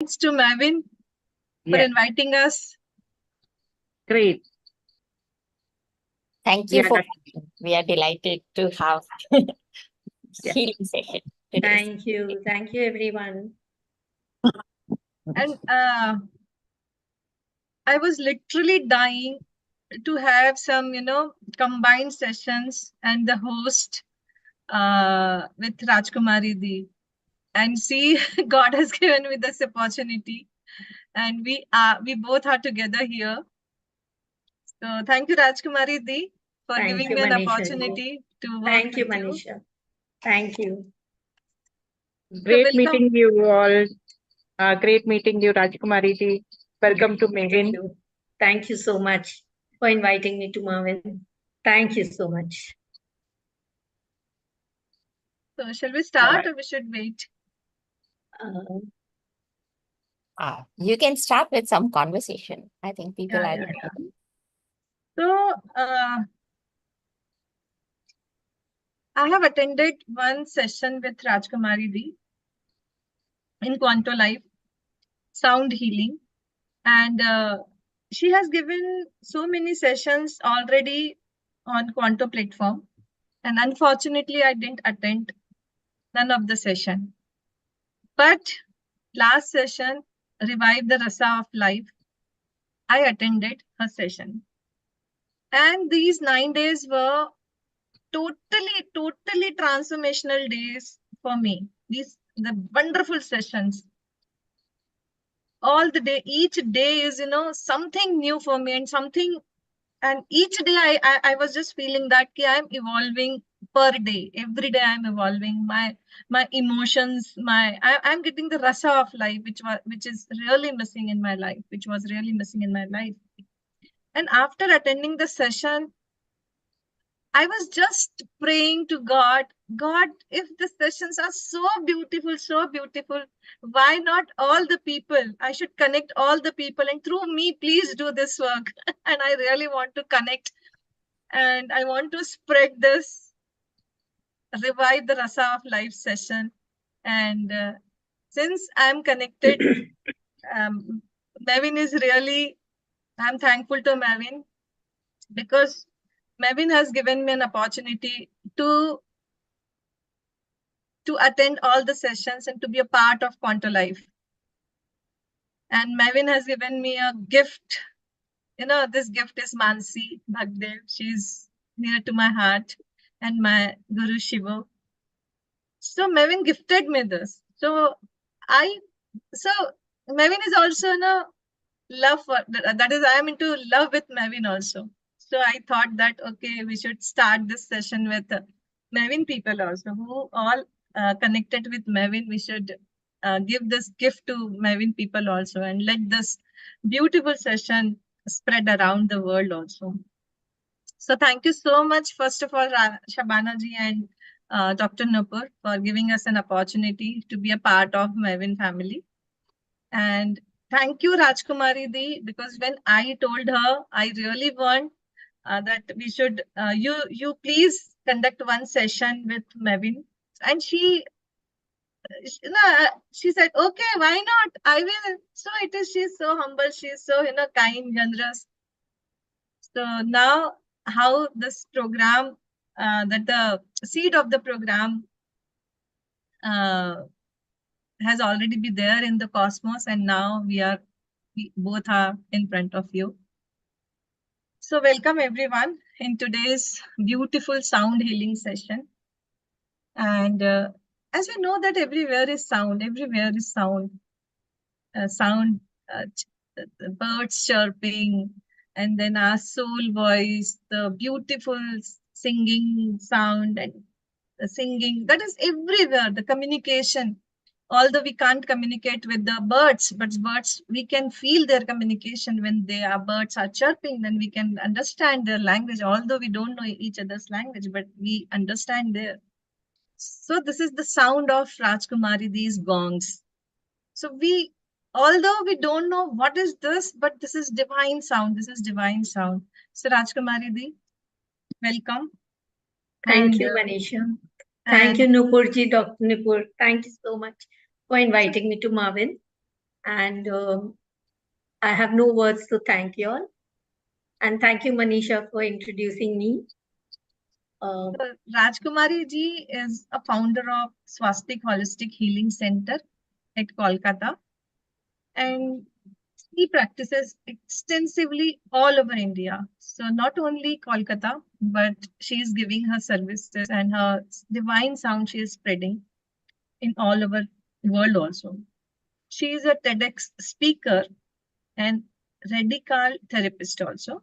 Thanks to Mavin for inviting us. Great. Thank you for coming. We are delighted to have healing session today. Thank you. Thank you, everyone. And I was literally dying to have some, combined sessions and the host with Rajkumari Di. And see, God has given me this opportunity. And we both are together here. So thank you, Rajkumari Di, for giving me an opportunity to work with you. Thank you, Manisha. Thank you. Great meeting you all. Great meeting you, Rajkumari Ji. Welcome to Mavin. Thank you so much for inviting me to Mavin. Thank you so much. So shall we start or we should wait? You can start with some conversation. I think people are ready. So I have attended one session with Rajkumari Di in Quanto Life, sound healing. And she has given so many sessions already on Quanto platform. And unfortunately, I didn't attend none of the session. But last session, Revive the Rasa of Life, I attended her session. And these 9 days were totally transformational days for me. The wonderful sessions. All the day, each day is, something new for me and each day I was just feeling that I'm evolving per day. Every day I'm evolving. My emotions, I'm getting the rasa of life, which is really missing in my life, which was really missing in my life. And after attending the session, I was just praying to God, if the sessions are so beautiful, why not all the people? I should connect all the people and through me, please do this work. And I really want to connect and I want to spread this, revive the Rasa of Life session. And since I'm connected, Mavin is really, I'm thankful to Mavin because Mavin has given me an opportunity to attend all the sessions and to be a part of Quanto Life. And Mavin has given me a gift. This gift is Mansi Bhagdev. She's near to my heart and my Guru Shiva. So Mavin gifted me this. So Mavin is also love for that is I am into love with Mavin also. So I thought that okay, we should start this session with Mavin people also who all connected with Mavin. We should give this gift to Mavin people also and let this beautiful session spread around the world also. So thank you so much, first of all, Shabana ji and Dr. Nupur for giving us an opportunity to be a part of Mavin family. And thank you, Rajkumari Di, because when I told her, I really want that we should, you please conduct one session with Mavin. And she said, okay, why not? I will. So she's so humble. She's so, kind, generous. So now how this program, that the seed of the program has already been there in the cosmos, and now we both are in front of you. So welcome everyone in today's beautiful sound healing session. And as we know that everywhere is sound, birds chirping, and then our soul voice, the beautiful singing sound and the singing, that is everywhere, the communication. Although we can't communicate with the birds, but birds, we can feel their communication when birds are chirping, then we can understand their language, although we don't know each other's language, but we understand their. So this is the sound of Rajkumari, these gongs. So although we don't know what is this, but this is divine sound. This is divine sound. So Rajkumari Di, welcome. Thank you, Manisha. Thank you, Nupurji, Dr. Nupur. Thank you so much for inviting me to Mavin. And I have no words to thank you all. And thank you, Manisha, for introducing me. Rajkumari ji is a founder of Swastik Holistic Healing Center at Kolkata, and he practices extensively all over India. So not only Kolkata, but she is giving her services and her divine sound she is spreading in all over the world also. She is a TEDx speaker and radical therapist also.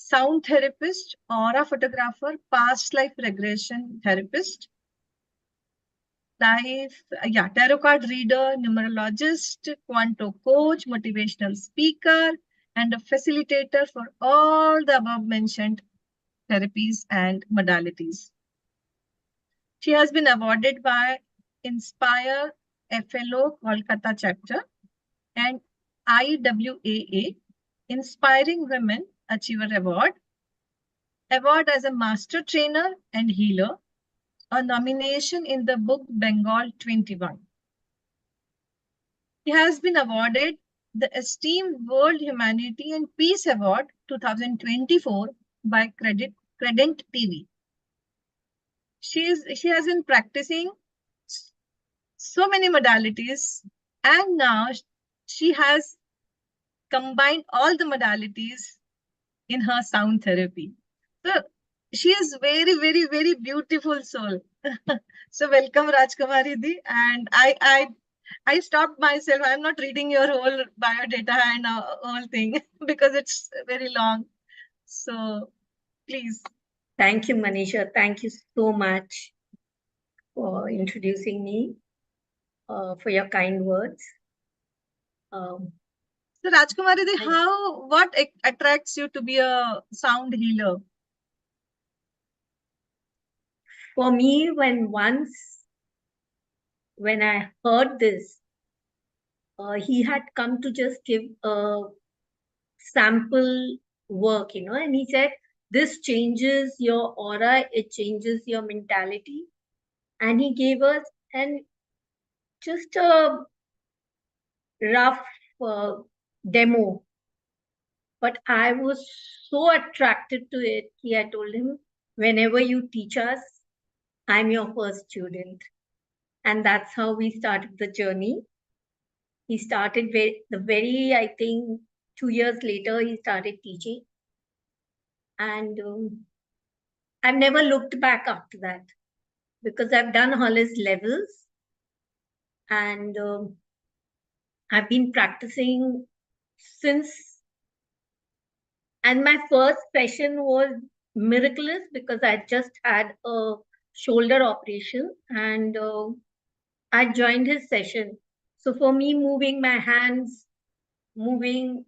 Sound therapist, aura photographer, past life regression therapist, tarot card reader, numerologist, quantum coach, motivational speaker, and a facilitator for all the above mentioned therapies and modalities. She has been awarded by Inspire FLO Kolkata chapter and IWAA Inspiring Women Achiever Award as a master trainer and healer, a nomination in the book Bengal 21. He has been awarded the esteemed World Humanity and Peace Award 2024 by Credent TV. She has been practicing so many modalities, and now she has combined all the modalities in her sound therapy. So she is very, very, very beautiful soul. So welcome, Rajkumari Di. And I stopped myself. I'm not reading your whole biodata and whole thing because it's very long. So please. Thank you, Manisha. Thank you so much for introducing me, for your kind words. So Rajkumari Di, what attracts you to be a sound healer? For me, when I heard this, he had come to just give a sample work, and he said, this changes your aura, it changes your mentality. And he gave us just a rough demo. But I was so attracted to it. I told him, whenever you teach us, I'm your first student. And that's how we started the journey. He started I think 2 years later, he started teaching. And I've never looked back after that because I've done all his levels. And I've been practicing since. And my first session was miraculous because I just had a shoulder operation and I joined his session. So for me, moving my hands, moving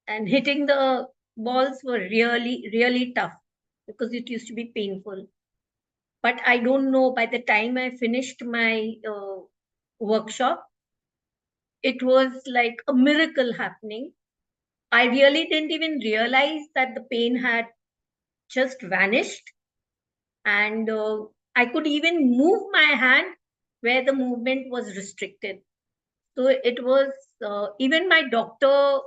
and hitting the balls were really, really tough because it used to be painful. But I don't know, by the time I finished my workshop, it was like a miracle happening. I really didn't even realize that the pain had just vanished. And I could even move my hand where the movement was restricted. So it was, even my doctor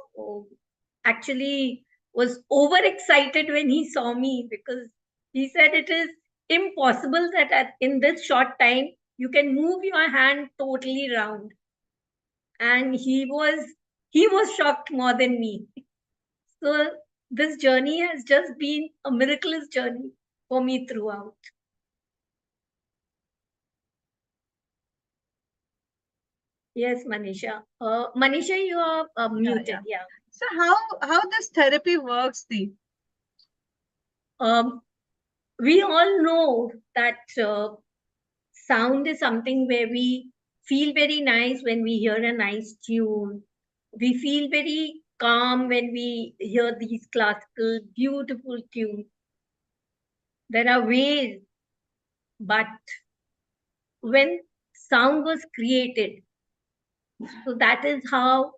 actually was overexcited when he saw me because he said it is impossible that in this short time you can move your hand totally round. And he was shocked more than me. So this journey has just been a miraculous journey for me throughout. Yes, Manisha. Manisha, you are muted. Yeah. So how this therapy works, Di? We all know that sound is something where we feel very nice when we hear a nice tune. We feel very calm when we hear these classical, beautiful tunes. There are ways, but when sound was created, so that is how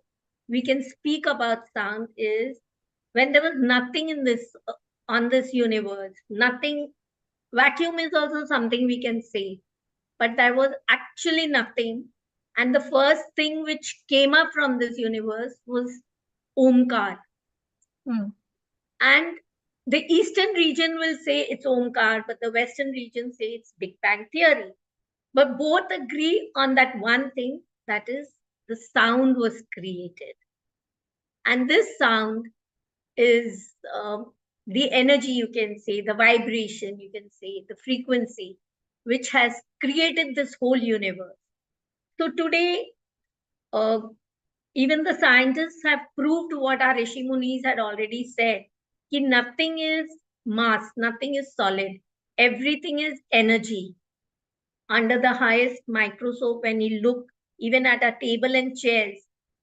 we can speak about sound, is when there was nothing in this on this universe, nothing. Vacuum is also something we can say, but there was actually nothing. And the first thing which came up from this universe was Omkar. And the eastern region will say it's Omkar, but the western region say it's Big Bang Theory. But both agree on that one thing, that is, the sound was created. And this sound is the energy, you can say, the vibration, you can say, the frequency, which has created this whole universe. So today, even the scientists have proved what our Rishi Munis had already said, that nothing is mass, nothing is solid, everything is energy. Under the highest microscope, when you look even at a table and chairs,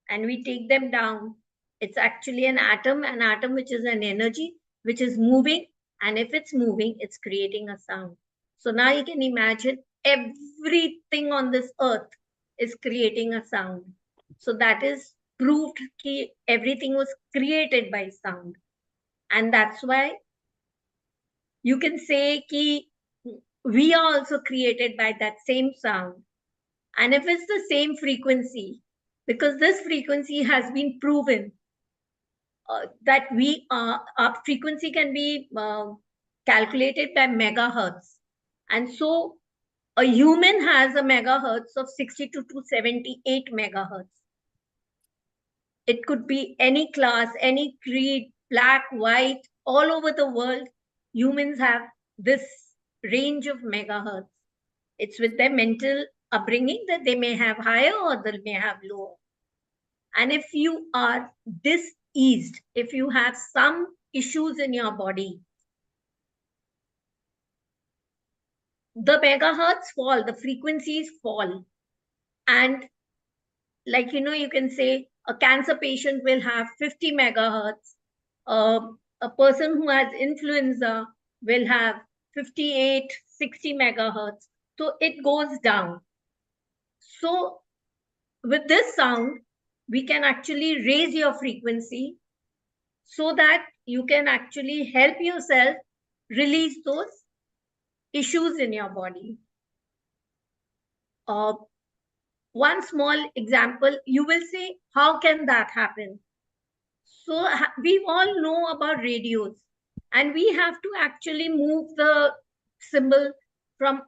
and we take them down, it's actually an atom which is an energy, which is moving. And if it's moving, it's creating a sound. So now you can imagine everything on this earth is creating a sound. So that is proved that everything was created by sound. And that's why you can say that we are also created by that same sound. And if it's the same frequency, because this frequency has been proven that our frequency can be calculated by megahertz. And so a human has a megahertz of 62 to 78 megahertz. It could be any class, any creed, black, white, all over the world, humans have this range of megahertz. It's with their mental upbringing that they may have higher or they may have lower. And if you are diseased, if you have some issues in your body, the megahertz fall, the frequencies fall. And like, you can say a cancer patient will have 50 megahertz. A person who has influenza will have 58, 60 megahertz. So it goes down. So with this sound, we can actually raise your frequency so that you can actually help yourself release those issues in your body. One small example, you will say, how can that happen? So we all know about radios, and we have to actually move the symbol from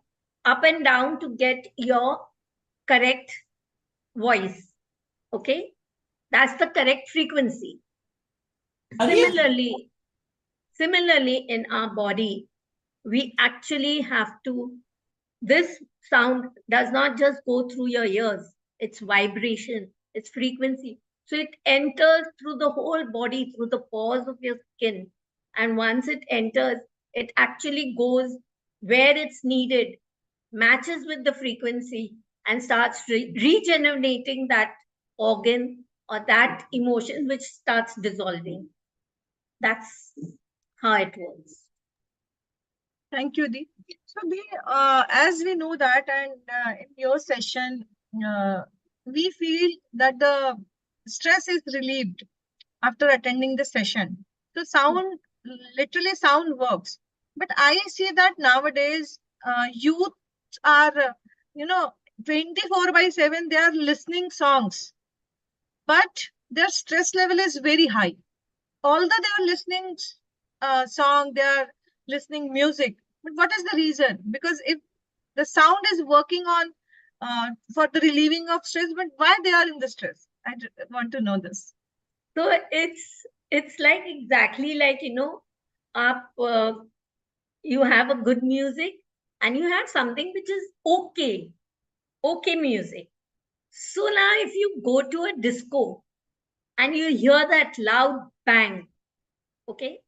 up and down to get your correct voice. Okay, that's the correct frequency. Similarly, in our body, we actually have to, this sound does not just go through your ears, it's vibration, it's frequency. So it enters through the whole body, through the pores of your skin. And once it enters, it actually goes where it's needed, matches with the frequency, and starts regenerating that organ or that emotion, which starts dissolving. That's how it works. Thank you, Dee. So, Dee, as we know that, and in your session, we feel that the stress is relieved after attending the session. So, literally sound works. But I see that nowadays, youth are, 24/7, they are listening songs, but their stress level is very high. Although they are listening song, they are listening music. But what is the reason? Because if the sound is working on for the relieving of stress, but why they are in the stress? I want to know this. So it's like exactly like, you have a good music and you have something which is okay music. So now if you go to a disco and you hear that loud bang, okay,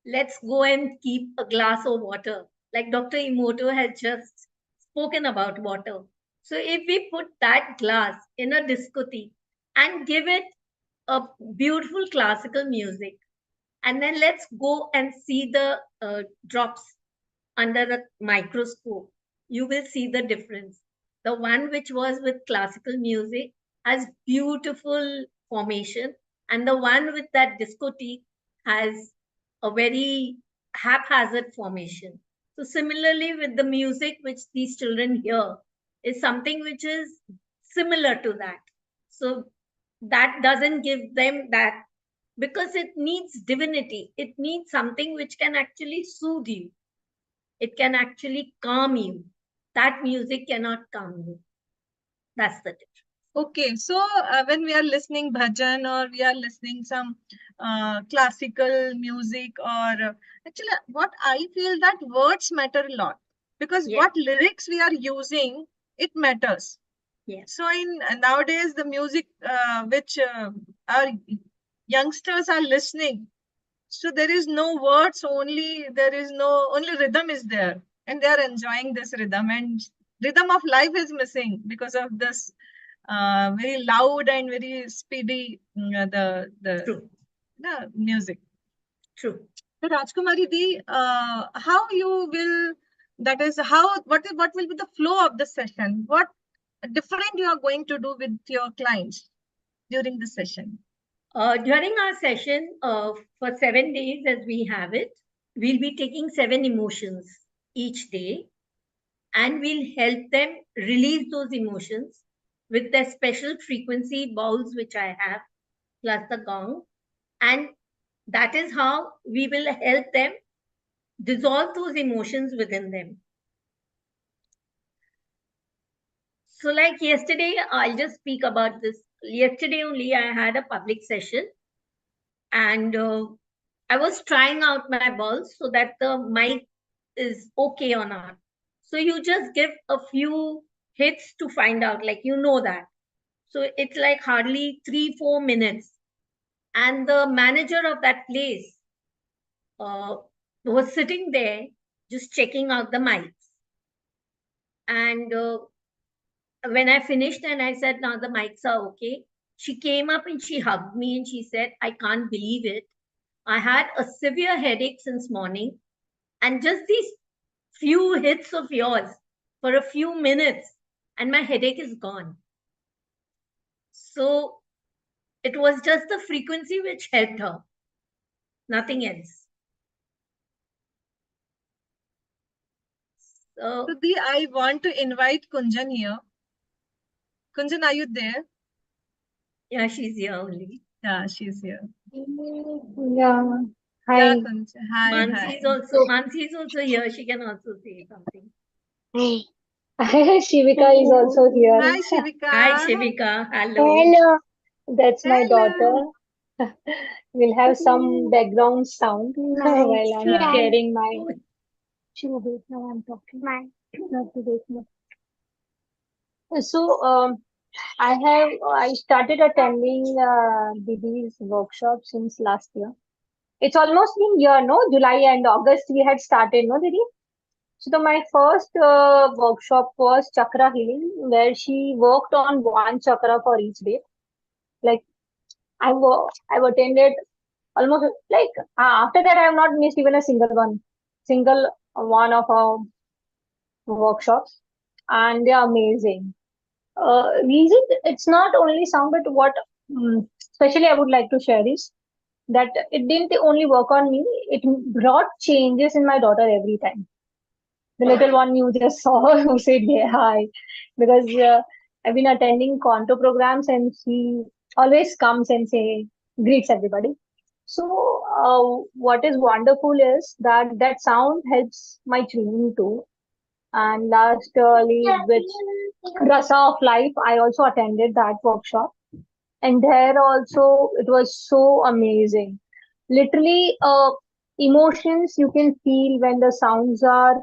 let's go and keep a glass of water. Like Dr. Emoto has just spoken about water. So if we put that glass in a discotheque and give it a beautiful classical music, and then let's go and see the drops under the microscope, you will see the difference. The one which was with classical music has beautiful formation, and the one with that discotheque has a very haphazard formation. So similarly with the music which these children hear is something which is similar to that. So that doesn't give them that, because it needs divinity. It needs something which can actually soothe you. It can actually calm you. That music cannot calm you. That's the difference. Okay, so when we are listening bhajan or we are listening some classical music, or actually what I feel that words matter a lot, because Yes. what lyrics we are using, it matters. Yes. So in nowadays the music which our youngsters are listening, so there is no words, only there is no, only rhythm is there, and they are enjoying this rhythm, and rhythm of life is missing because of this very loud and very speedy True. the music. True. So Rajkumari Di, how you will, that is how, what will be the flow of the session? What different you are going to do with your clients during the session? During our session, for 7 days as we have it, we'll be taking 7 emotions each day, and we'll help them release those emotions with the special frequency bowls which I have, plus the gong. And that is how we will help them dissolve those emotions within them. So, like yesterday, I'll just speak about this. Yesterday only, I had a public session, and I was trying out my balls so that the mic is okay or not. So you just give a few hits to find out, like that. So it's like hardly 3-4 minutes. And the manager of that place was sitting there just checking out the mics. And when I finished and I said, now the mics are okay, she came up and she hugged me and she said, I can't believe it. I had a severe headache since morning, and just these few hits of yours for a few minutes, and my headache is gone. So it was just the frequency which helped her, nothing else. So, So Di, I want to invite Kunjan here. Kunjan, are you there? yeah, she's here only. Yeah, she's here. Yeah. Yeah, Hi. Kunjan. Hi, hi. Mansi is also here. She can also say something. Shivika is also here. Hi, Shivika. Hi, Shivika. Hello. Hello. That's my Hello. daughter. We'll have some background sound while I'm Yeah. sharing my. Shiva, wait, now I'm talking. Not to wait, no. So, I started attending Didi's workshop since last year. It's almost been year, no? July and August we had started, no, Didi? So my first workshop was chakra healing, where she worked on one chakra for each day. Like I've attended almost like after that I have not missed even a single one of our workshops, and they are amazing. Reason it's not only sound, but what especially I would like to share is that it didn't only work on me; it brought changes in my daughter every time. The little one you just saw who said yeah, hi, because I've been attending Conto programs and she always comes and say greets everybody. So what is wonderful is that that sound helps my children too. And lastly, with Rasa of Life, I also attended that workshop, and there also it was so amazing. Literally, emotions you can feel when the sounds are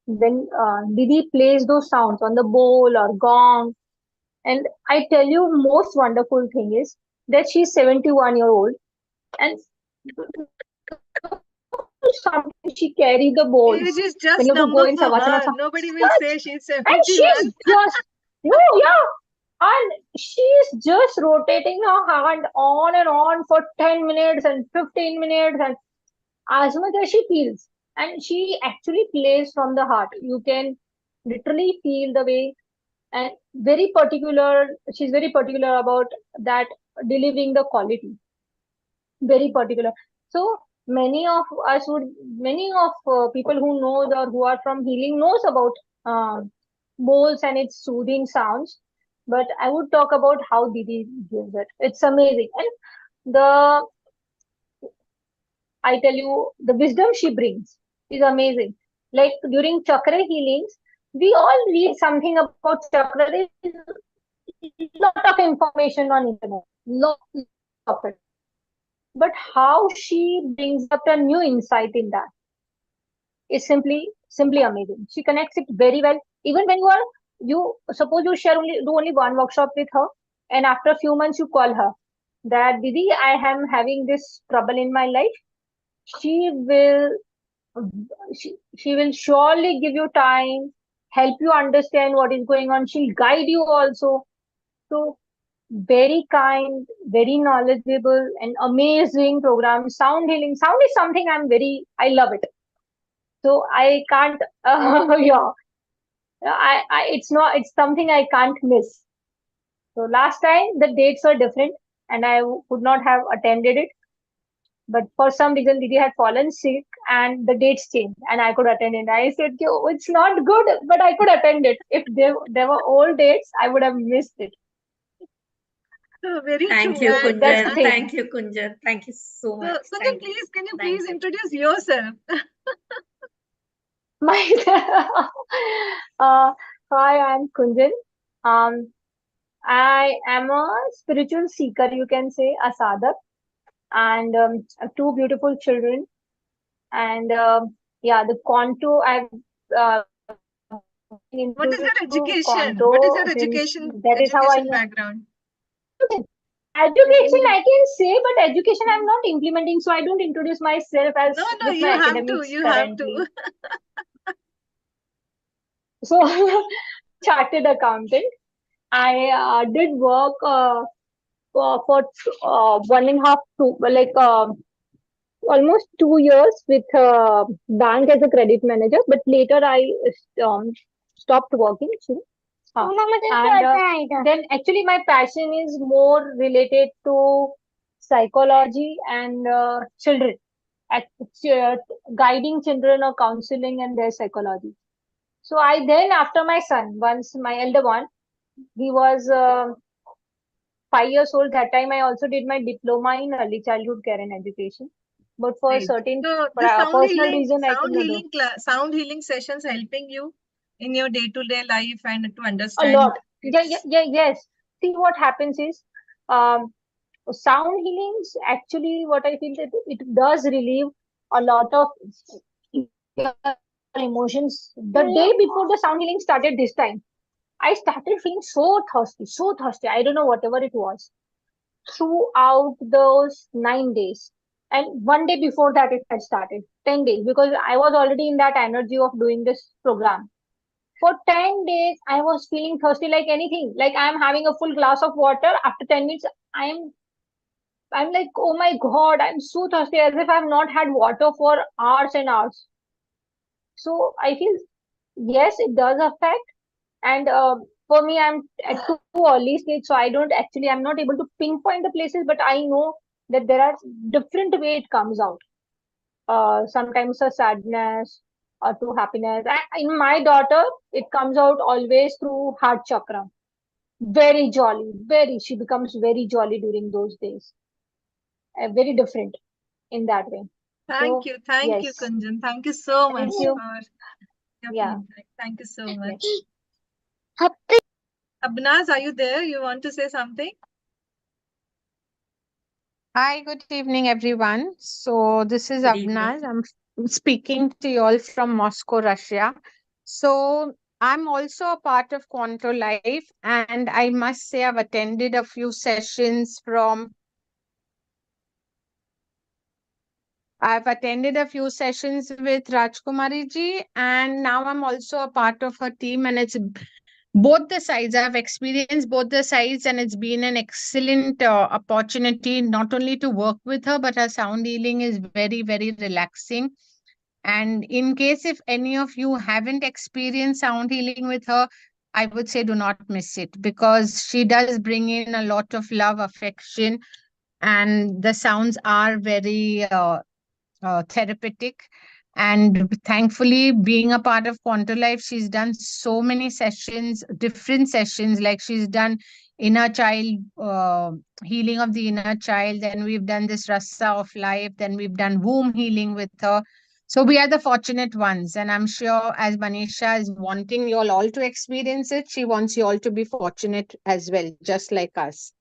when Didi plays those sounds on the bowl or gong. And I tell you, most wonderful thing is that she's 71-year-old, and sometimes she carry the Age bowls is when just you have to go number in for Savasana. her. Nobody will Yes, say she's and 71. she's just, yeah, and she's just rotating her hand on and on for 10 minutes and 15 minutes and as much as she feels. And she actually plays from the heart. You can literally feel the way, and very particular, she's very particular about that, delivering the quality, very particular. So many of us would, many of people who knows or who are from healing knows about uh, bowls and its soothing sounds. but I would talk about how Didi gives it. It's amazing. And the, I tell you, the wisdom she brings is amazing. Like during chakra healings, we all read something about chakra. There is a lot of information on internet, lot of it. But how she brings up a new insight in that is simply amazing. She connects it very well. Even when you suppose you do only one workshop with her, and after a few months you call her that Didi, I am having this trouble in my life. She will she will surely give you time, help you understand what is going on. She'll guide you also. So very kind, very knowledgeable, and amazing program. Sound healing. Sound is something I love it. So I can't, yeah, it's something I can't miss. So last time the dates were different and I would not have attended it. But for some reason, Didi had fallen sick and the dates changed and I could attend it. I said, "Oh, it's not good, but I could attend it. If there were old dates, I would have missed it." Very Thank true. you, And That's the Kunjan. thing. Thank you, Kunjan. Thank you so much. Kunjan, Thank you. please, can you Thank please you. introduce yourself? My, hi, I'm Kunjan. Um, I am a spiritual seeker, you can say, a sadhak, and two beautiful children. And yeah, the Conto, I've been What is into your education? What is Conto your since education that is how I education know. background? Education, I can say, but education I'm not implementing, so I don't introduce myself as No, no, with my you have to. academics You have currently. to. So, chartered accountant. I did work for 1.5 two like almost 2 years with bank as a credit manager, but later I um, stopped working. And then actually my passion is more related to psychology and children, at, uh, guiding children or counseling and their psychology. So I then after my son, once my elder one, he was 5 years old. That time I also did my diploma in early childhood care and education. But for Right. certain So the sound personal healing, reason, I could not do sound healing sessions helping you in your day-to-day life and to a lot. understand it's Yes. See, what happens is, um, sound healings actually, what I feel that it does relieve a lot of your emotions. The day before the sound healing started this time, I started feeling so thirsty. I don't know whatever it was throughout those 9 days. And one day before that, it had started 10 days because I was already in that energy of doing this program. For 10 days, I was feeling thirsty like anything. Like I'm having a full glass of water. After 10 minutes, I'm like, oh my God, I'm so thirsty as if I've not had water for hours and hours. So I feel, yes, it does affect. And for me, I'm at too early stage, so I don't actually, I'm not able to pinpoint the places, but I know that there are different way it comes out. Sometimes a sadness or to happiness. In my daughter, it comes out always through heart chakra. Very jolly, she becomes very jolly during those days. Very different in that way. So, Thank you, yes, Kunjan. Thank you so thank much you. for your Yeah. feedback. Thank you so Yes. much. Abnaz, are you there? You want to say something? Hi, good evening, everyone. So, this is Good evening. Abnaz. I'm speaking to you all from Moscow, Russia. So, I'm also a part of Quanto Life, and I must say, I've attended a few sessions from I've attended a few sessions with Rajkumari ji, and now I'm also a part of her team, and it's both the sides. I've experienced both the sides, and it's been an excellent opportunity not only to work with her, but her sound healing is very, very relaxing. And in case if any of you haven't experienced sound healing with her, I would say do not miss it because she does bring in a lot of love, affection, and the sounds are very therapeutic. And thankfully, being a part of Quantum Life, she's done so many sessions, different sessions. Like she's done inner child, healing of the inner child. Then we've done this Rasa of life. Then we've done womb healing with her. So we are the fortunate ones. And I'm sure as Manisha is wanting you all to experience it, she wants you all to be fortunate as well, just like us.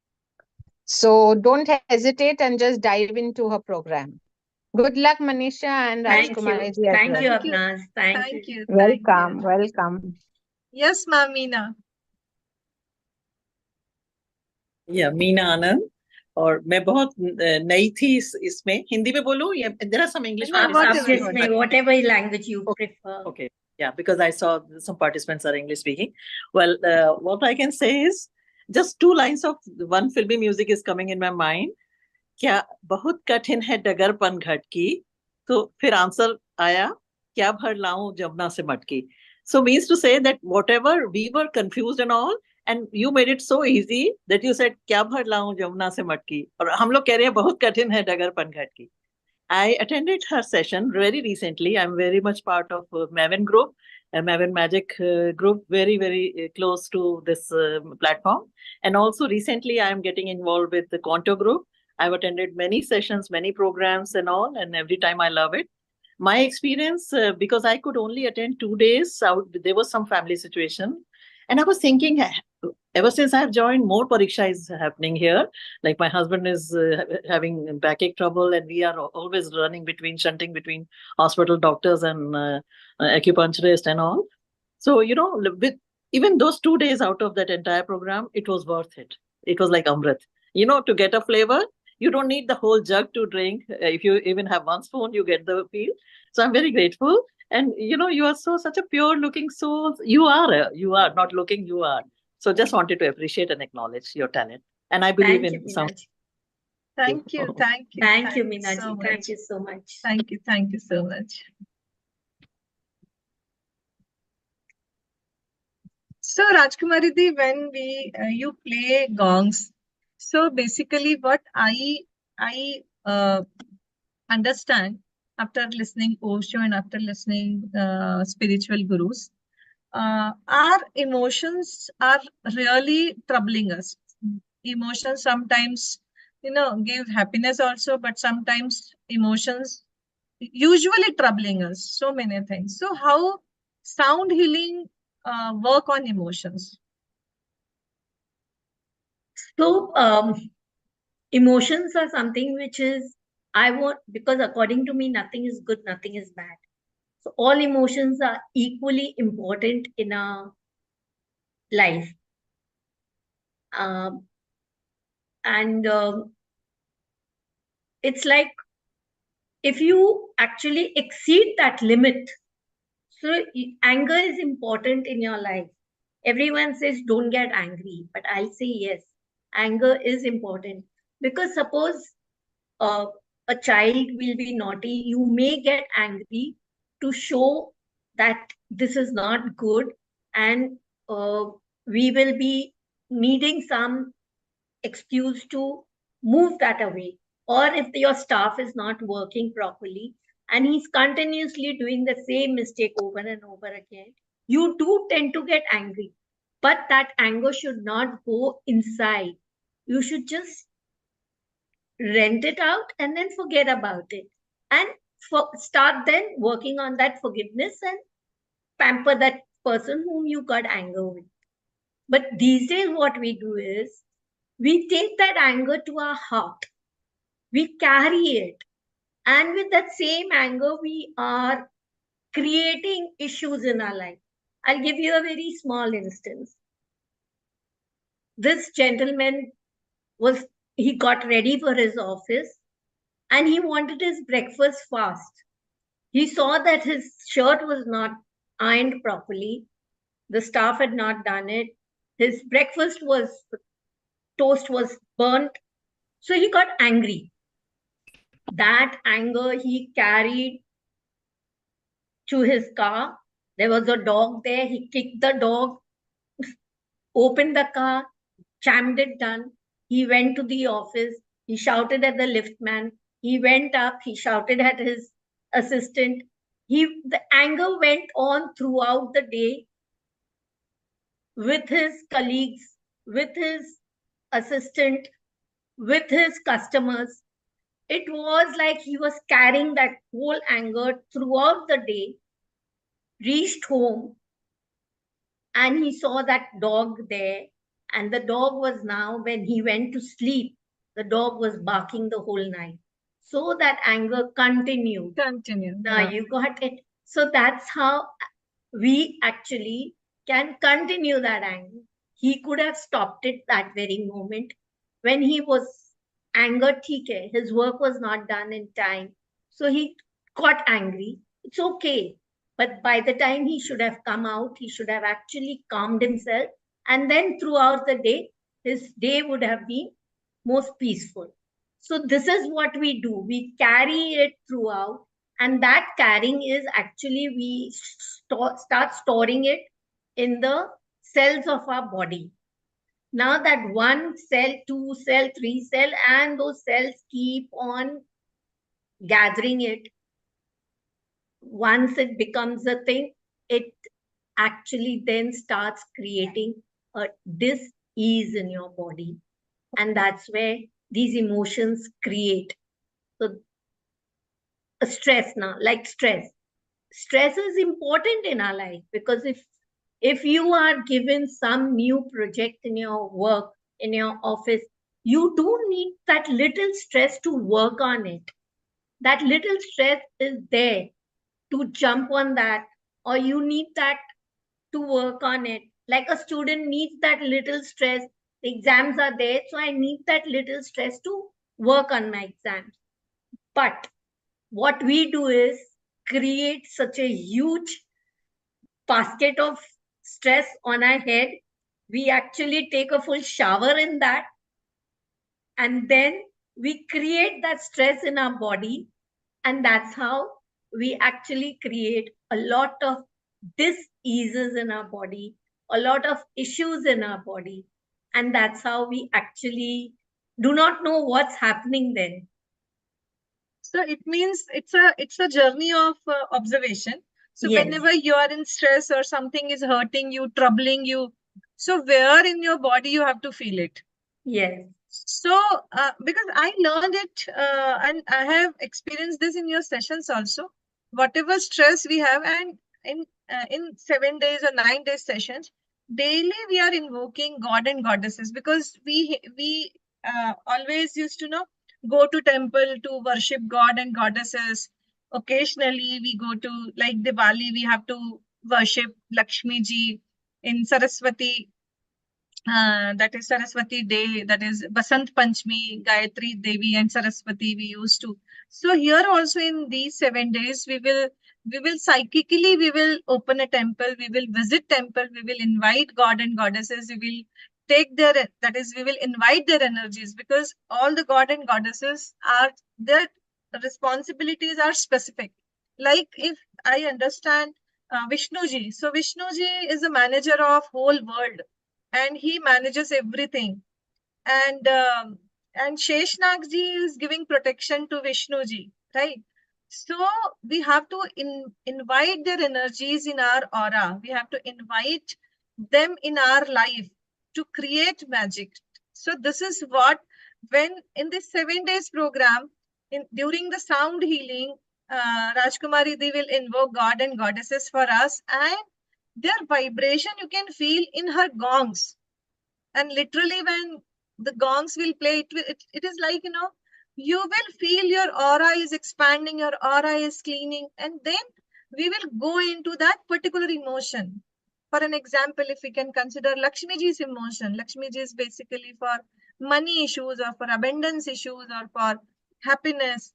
So don't hesitate and just dive into her program. Good luck, Manisha and Thank you. Rajkumari ji as Thank well. you, Thank you. Abnaz. Thank Thank you. you. Thank Welcome, you. welcome. Yes, ma'am, Meena. या मीना आनंद और मैं बहुत नई थी इसमें हिंदी में बोलूं या there are some English No, whatever, जिसमें whatever language you prefer. Okay, yeah, because I saw some participants are English speaking. Well, what I can say is just two lines of one filmy music is coming in my mind. क्या बहुत कठिन है डगरपन घट की, तो फिर answer आया क्या भर लाऊं जमुना से मटकी. So means to say that whatever we were confused and all, and you made it so easy that you said क्या भर लाऊं जमुना से मटकी, और हम लोग कह रहे हैं बहुत कठिन है डगरपन घट की. I attended her session very recently. I'm very much part of Maven group, Maven Magic group, very close to this platform. And also recently I am getting involved with the Conto group. I've attended many sessions, many programs and all, and every time I love it. My experience, because I could only attend 2 days, there was some family situation. And I was thinking, ever since I've joined, more pariksha is happening here. Like my husband is having backache trouble, and we are always running between, shunting between hospital doctors and acupuncturist and all. So, you know, with even those 2 days out of that entire program, it was worth it. It was like Amrit. You know, to get a flavor, you don't need the whole jug to drink. If you even have one spoon, you get the feel. So I'm very grateful. And you know, you are such a pure looking soul. You are not looking, you are. So just wanted to appreciate and acknowledge your talent. And I believe Thank you, in some. Meenaji. Thank you. Thank you. Thank you, so Meenaji. much. Thank you so much. Thank you. Thank you so much. So Rajkumari Di, when you play gongs, so basically what I understand after listening Osho and after listening spiritual gurus, our emotions are really troubling us. Emotions sometimes, you know, give happiness also, but sometimes emotions usually troubling us. So many things. So how sound healing work on emotions? So, emotions are something which is, because according to me, nothing is good, nothing is bad. So all emotions are equally important in our life. And it's like if you actually exceed that limit, so anger is important in your life. Everyone says don't get angry, but I'll say yes, anger is important, because suppose a child will be naughty, you may get angry to show that this is not good, and we will be needing some excuse to move that away. Or if your staff is not working properly and he's continuously doing the same mistake over and over again, you do tend to get angry. But that anger should not go inside. You should just rent it out and then forget about it. And start then working on that forgiveness and pamper that person whom you got anger with. But these days, what we do is we take that anger to our heart, we carry it, and with that same anger, we are creating issues in our life. I'll give you a very small instance. This gentleman he got ready for his office and he wanted his breakfast fast. He saw that his shirt was not ironed properly. The staff had not done it. His toast was burnt. So he got angry. That anger he carried to his car. There was a dog there. He kicked the dog, opened the car, jammed it down. He went to the office. He shouted at the liftman. He went up. He shouted at his assistant. the anger went on throughout the day with his colleagues, with his assistant, with his customers. It was like he was carrying that whole anger throughout the day, reached home, and he saw that dog there. And the dog was now, when he went to sleep, the dog was barking the whole night. So that anger continued. Now Yeah. you got it. So that's how we actually can continue that anger. He could have stopped it that very moment when he was angered. Okay, his work was not done in time, so he got angry. It's okay, but by the time he should have come out, he should have actually calmed himself, and then throughout the day, his day would have been most peaceful. So this is what we do. We carry it throughout, and that carrying is actually we start storing it in the cells of our body. Now that 1 cell, 2 cell, 3 cell, and those cells keep on gathering it. Once it becomes a thing, it actually then starts creating a dis-ease in your body. And that's where these emotions create. So a stress now, like stress. Stress is important in our life, because if you are given some new project in your work, in your office, you do need that little stress to work on it. That little stress is there to jump on that, or you need that to work on it. Like a student needs that little stress. The exams are there, so I need that little stress to work on my exams. But what we do is create such a huge basket of stress on our head. We actually take a full shower in that, and then we create that stress in our body, and that's how we actually create a lot of diseases in our body, a lot of issues in our body, and that's how we actually do not know what's happening then. So it means it's a journey of observation. So Yes. whenever you are in stress or something is hurting you, troubling you, so where in your body you have to feel it. Yes. So because I learned it and I have experienced this in your sessions also. Whatever stress we have, and in 7 days or 9 days sessions, daily we are invoking God and goddesses, because we always used to know go to temple to worship God and goddesses. Occasionally we go to, like Diwali, we have to worship Lakshmi ji. In Saraswati, that is Saraswati Day, that is Basant Panchami, Gayatri Devi and Saraswati we used to. So here also in these 7 days, we will psychically, we will open a temple, we will visit temple, we will invite God and goddesses, we will take their, that is, we will invite their energies, because all the God and goddesses are, their responsibilities are specific. Like if I understand Vishnu ji, so Vishnu ji is a manager of whole world, and he manages everything. And Sheshnag ji is giving protection to Vishnu ji, right? So we have to invite their energies in our aura. We have to invite them in our life to create magic. So this is what, when in this 7 days program, during the sound healing, Rajkumari Di will invoke God and goddesses for us, and their vibration you can feel in her gongs. And literally when the gongs will play, it is like, you will feel your aura is expanding, your aura is cleaning, and then we will go into that particular emotion. For an example, if we can consider Lakshmi ji's emotion, Lakshmi ji is basically for money issues or for abundance issues or for happiness.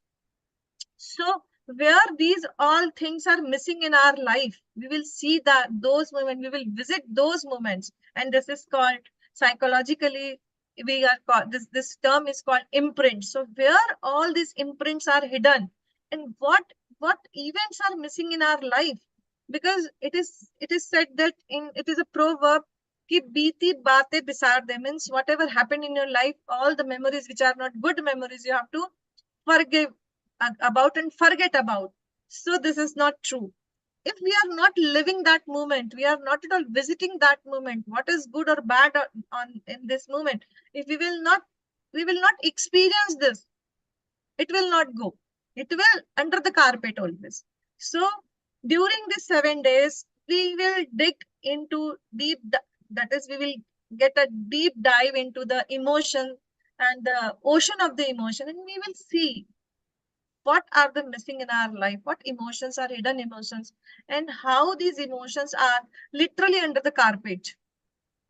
So where these all things are missing in our life, we will see that those moments, we will visit those moments. And this is called, psychologically, we are called, this term is called imprint. So where all these imprints are hidden, and what events are missing in our life, because it is said that it is a proverb, ki beeti baatein bisar de, means whatever happened in your life, all the memories which are not good memories, you have to forgive about and forget about. So this is not true. If we are not living that moment, we are not at all visiting that moment, what is good or bad on in this moment, if we will not experience this, it will not go. It will under the carpet always. So during these 7 days, we will dig into that is, we will get a deep dive into the emotion and the ocean of the emotion, and we will see what are the missing in our life, what emotions are hidden emotions, and how these emotions are literally under the carpet.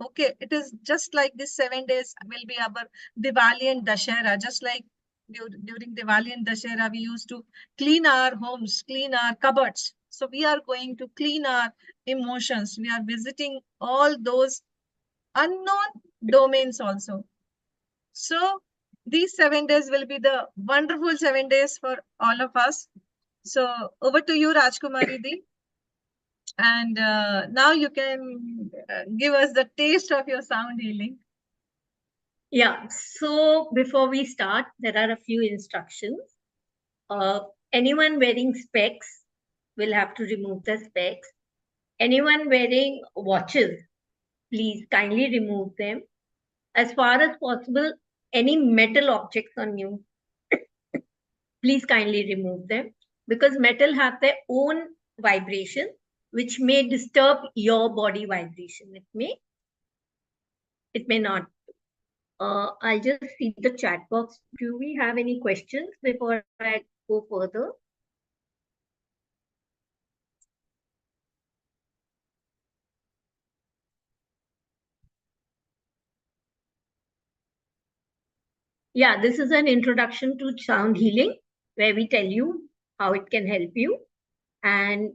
Okay, it is just like this 7 days will be our Diwali and Dashera. Just like during Diwali and Dashera, we used to clean our homes, clean our cupboards. So we are going to clean our emotions. We are visiting all those unknown domains also. So these 7 days will be the wonderful 7 days for all of us. So over to you, Rajkumari Di. And now you can give us the taste of your sound healing. Yeah, so before we start, there are a few instructions. Anyone wearing specs will have to remove the specs. Anyone wearing watches, please kindly remove them. As far as possible, any metal objects on you, please kindly remove them, because metal have their own vibration which may disturb your body vibration. It may not. I'll just see the chat box. Do we have any questions before I go further? Yeah, this is an introduction to sound healing where we tell you how it can help you. And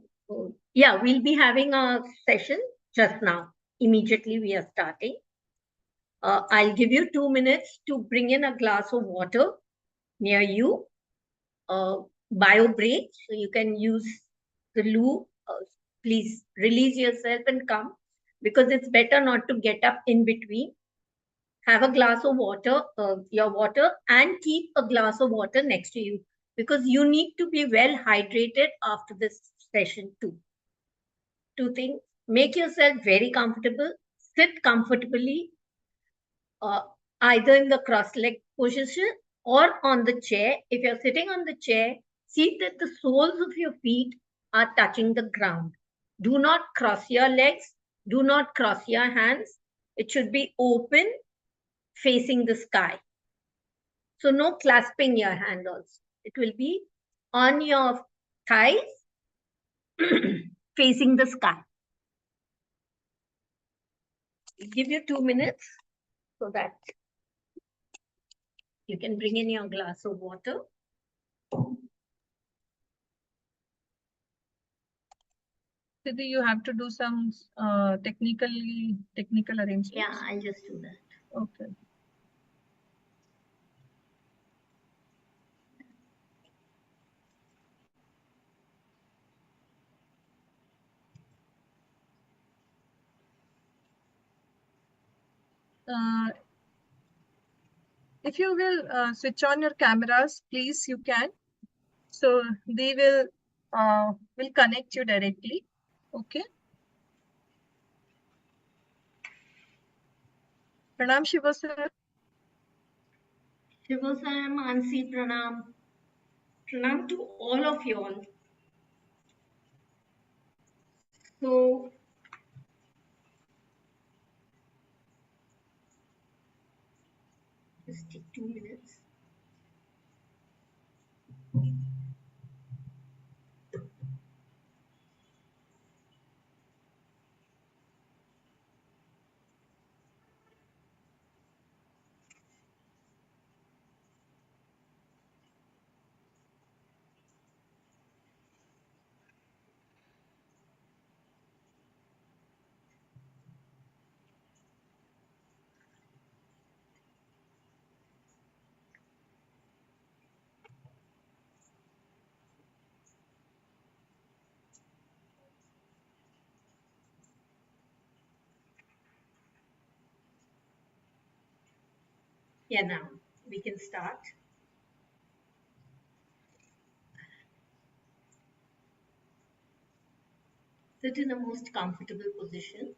yeah, we'll be having a session just now. Immediately we are starting. I'll give you 2 minutes to bring in a glass of water near you. Bio break, so you can use the loo. Please release yourself and come, because it's better not to get up in between. Have a glass of water, your water, and keep a glass of water next to you, because you need to be well hydrated after this session too. 2 things: make yourself very comfortable, sit comfortably, either in the cross-leg position or on the chair. If you're sitting on the chair, see that the soles of your feet are touching the ground. Do not cross your legs. Do not cross your hands. It should be open, facing the sky. So no clasping your hand also. It will be on your thighs, facing the sky. I'll give you 2 minutes so that you can bring in your glass of water. Siddhi, you have to do some technical arrangements. Yeah, I'll just do that. Okay. If you will switch on your cameras, please, you can. So they will connect you directly. Okay. Pranam Shiva sir. Shiva sir, Mansi, Pranam. Pranam to all of you all. So, just take 2 minutes. Yeah, now we can start. Sit in a most comfortable position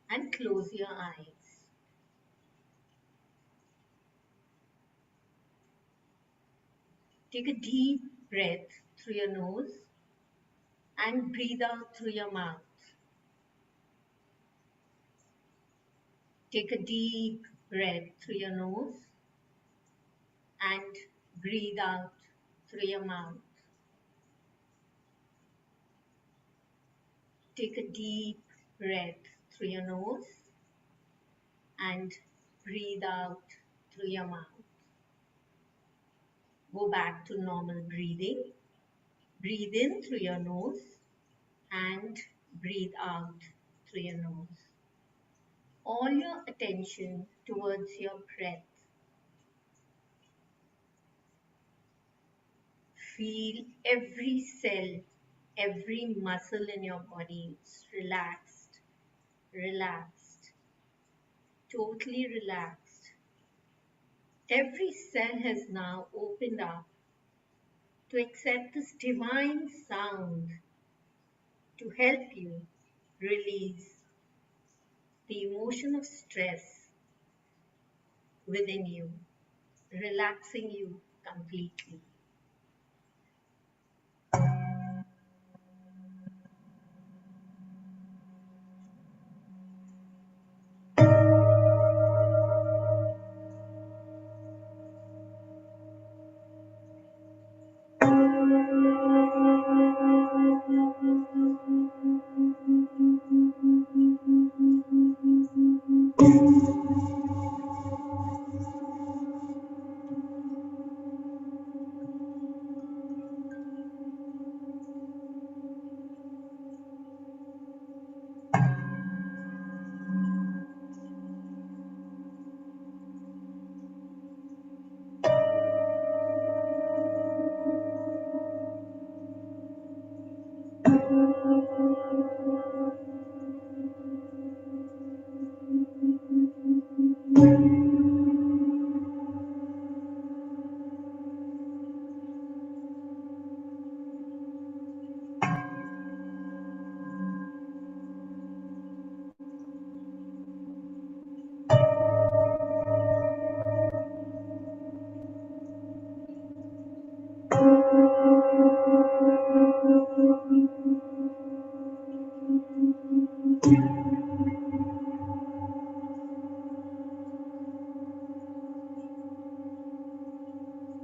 and close your eyes. Take a deep breath through your nose and breathe out through your mouth. Take a deep breath through your nose and breathe out through your mouth. Take a deep breath through your nose and breathe out through your mouth. Go back to normal breathing. Breathe in through your nose and breathe out through your nose. All your attention towards your breath. Feel every cell, every muscle in your body is relaxed, relaxed, totally relaxed. Every cell has now opened up to accept this divine sound to help you release the emotion of stress within you, relaxing you completely.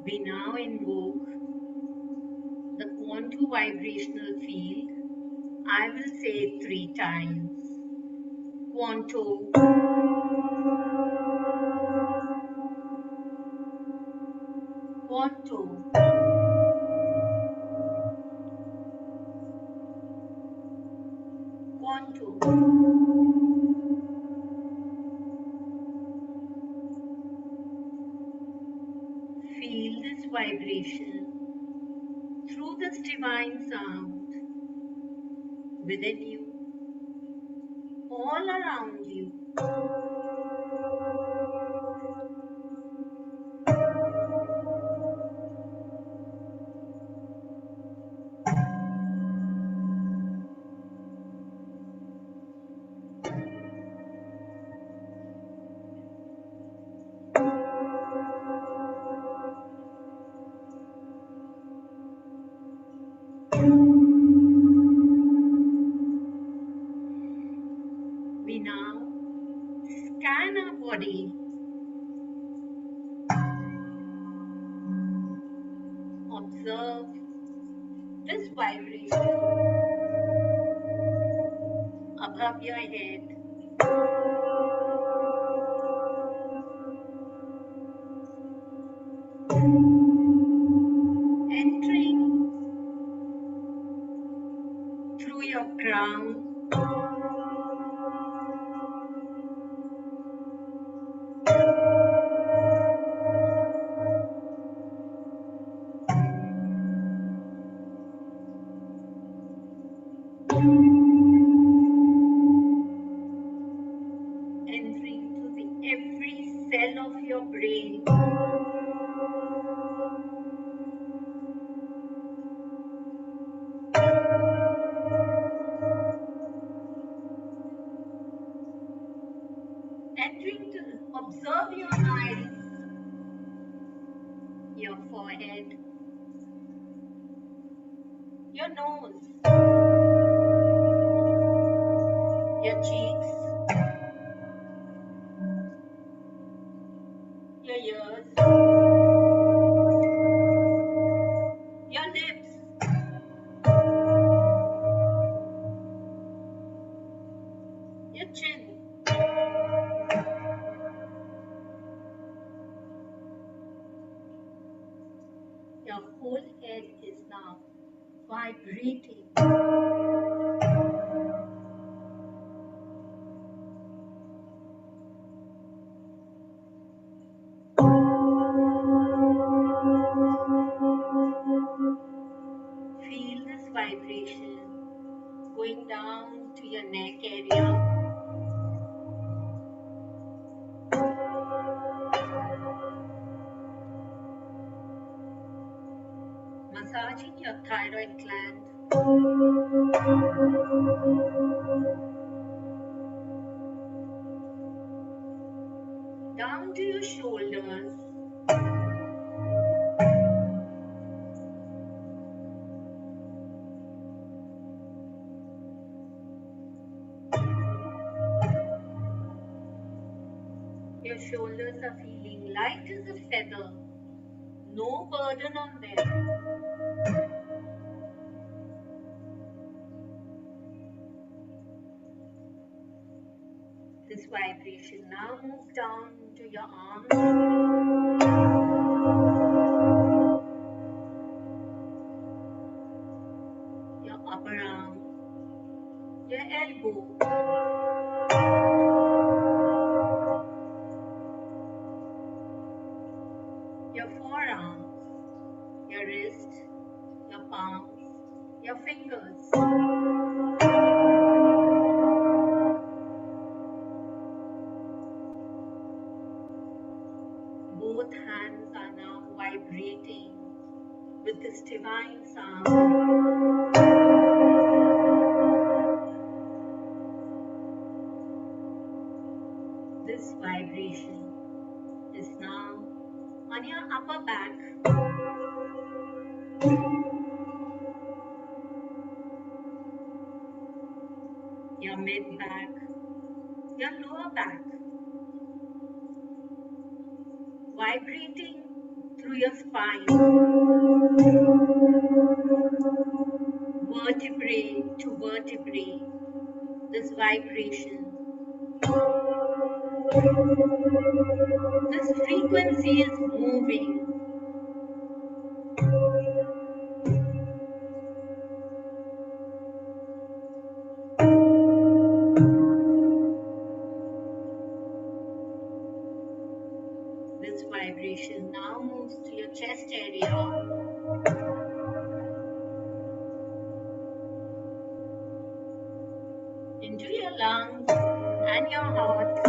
We now invoke the quantum vibrational field. I will say it 3 times. Quantum, quantum, quantum. Feel this vibration through this divine sound within you, all around you. We now scan our body, observe this vibration above your head, entering through your crown, entering through every cell of your brain, your forehead, your nose, your cheeks, your ears, your lips, your chin, your whole head is now vibrating. Feel this vibration going down to your neck area, massaging your thyroid gland, down to your shoulders, your shoulders are feeling light as a feather, no burden on them. This vibration now moves down to your arms, your upper arm, your elbow, your forearms, your wrist, your palms, your fingers. Both hands are now vibrating with this divine sound. This vibration is now on your upper back, your mid back, your lower back, vibrating through your spine, vertebrae to vertebrae. This vibration, this frequency is moving. This vibration now moves to your chest area, into your lungs and your heart.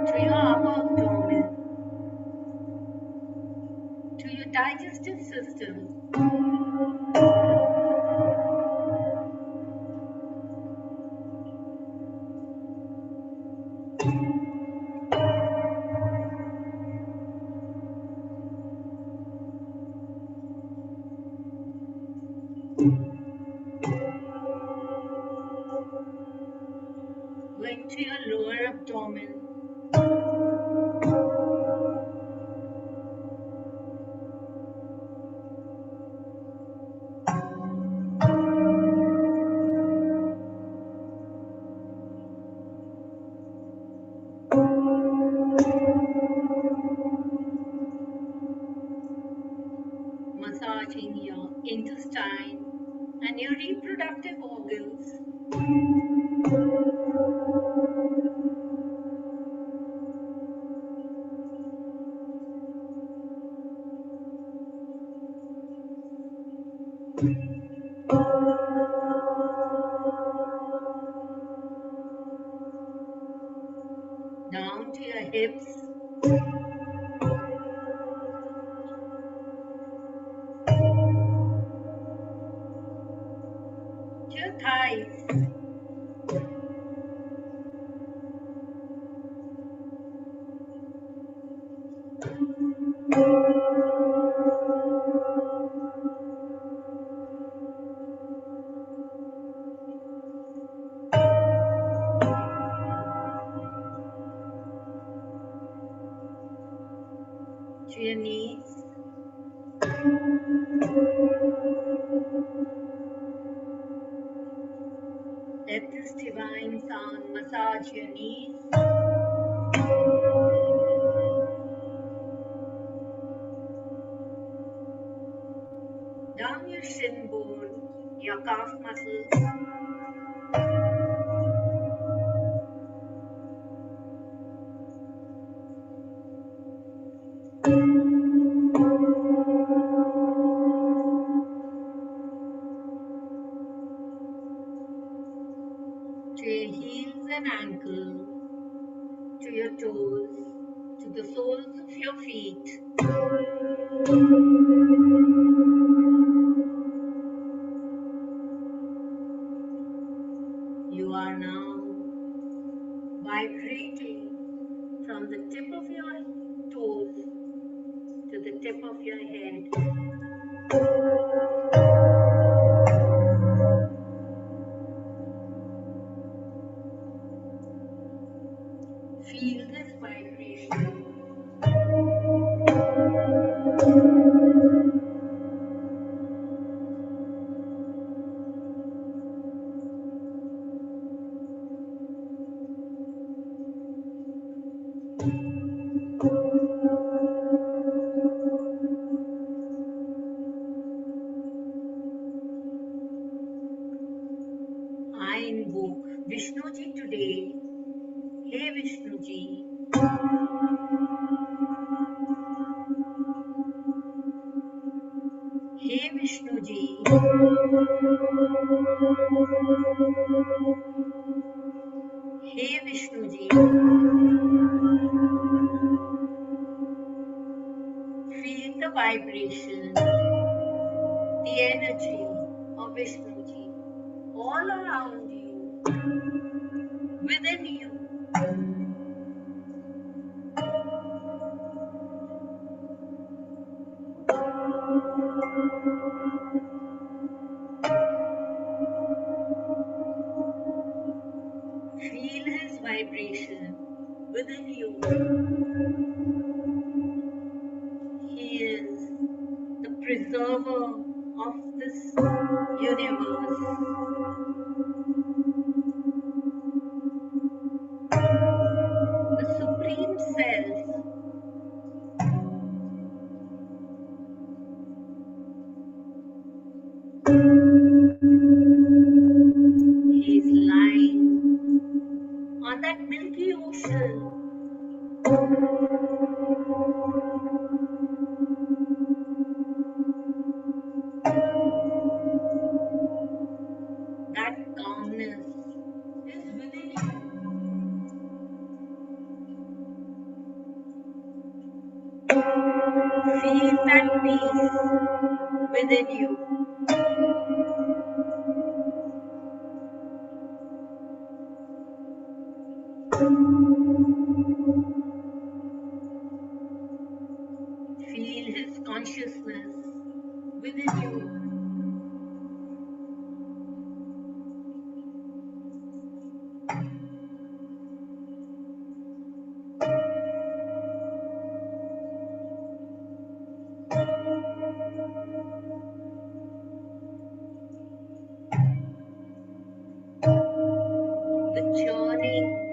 To your upper abdomen, to your digestive system, going to your lower abdomen, massaging your intestine and your reproductive organs. Down to your hips, your thighs. To your knees. Let this divine sound massage your knees. Down your shin bone, your calf muscles. To your heels and ankles, to your toes, to the soles of your feet. You are now vibrating from the tip of your toes to the tip of your head. Feel this vibration. I invoke Vishnuji today. Hey Vishnuji, hey Vishnuji, hey Vishnuji. Feel the vibration, the energy of Vishnuji all around you, within you. Feel his vibration within you. He is the preserver of this universe, the supreme self. He is lying on that milky ocean. That calmness is within you. Feel that peace within you. Feel his consciousness within you. The churning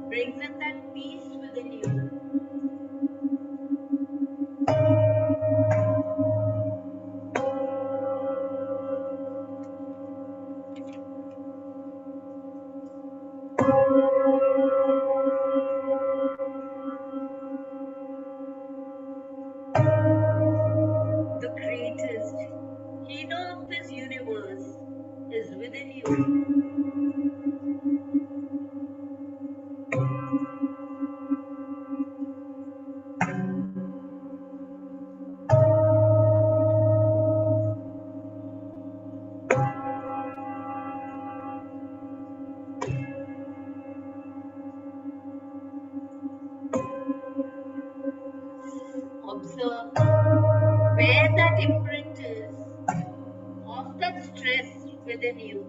brings in that peace within you. The greatest healer of this universe is within you. within you.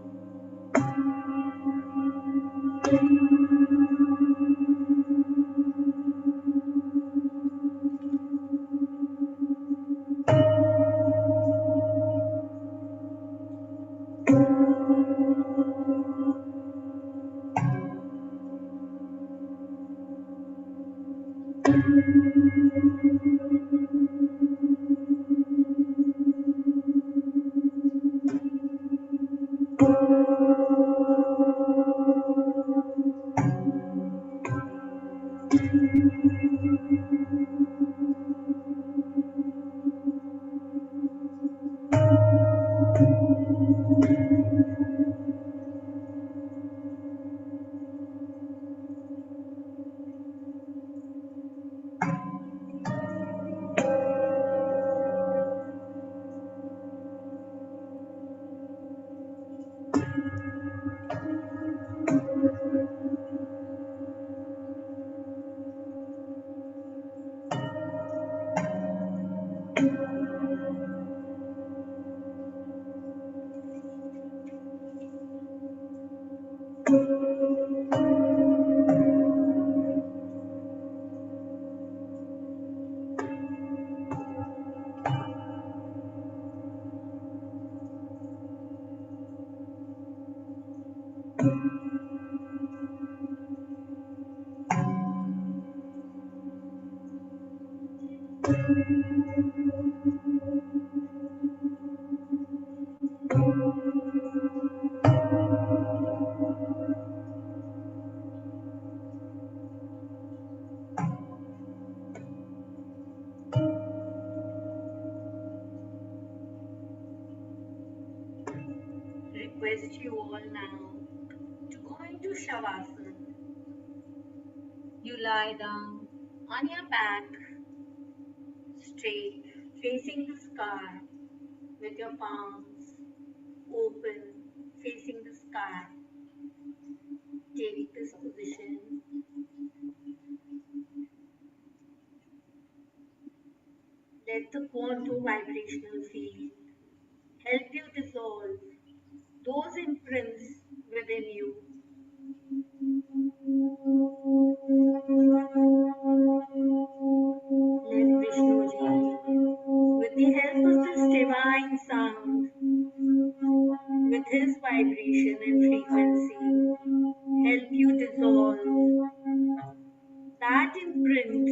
Request you all now to go into Shavasana. You lie down on your back, straight, facing the sky, with your palms open, facing the sky. Take this position. Let the quantum vibrational field help you dissolve those imprints within you. Let Vishnuji, with the help of this divine sound, with his vibration and frequency, help you dissolve that imprint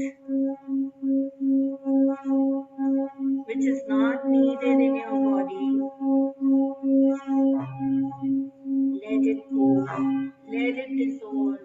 which is not needed in your body. Let it go. Let it dissolve.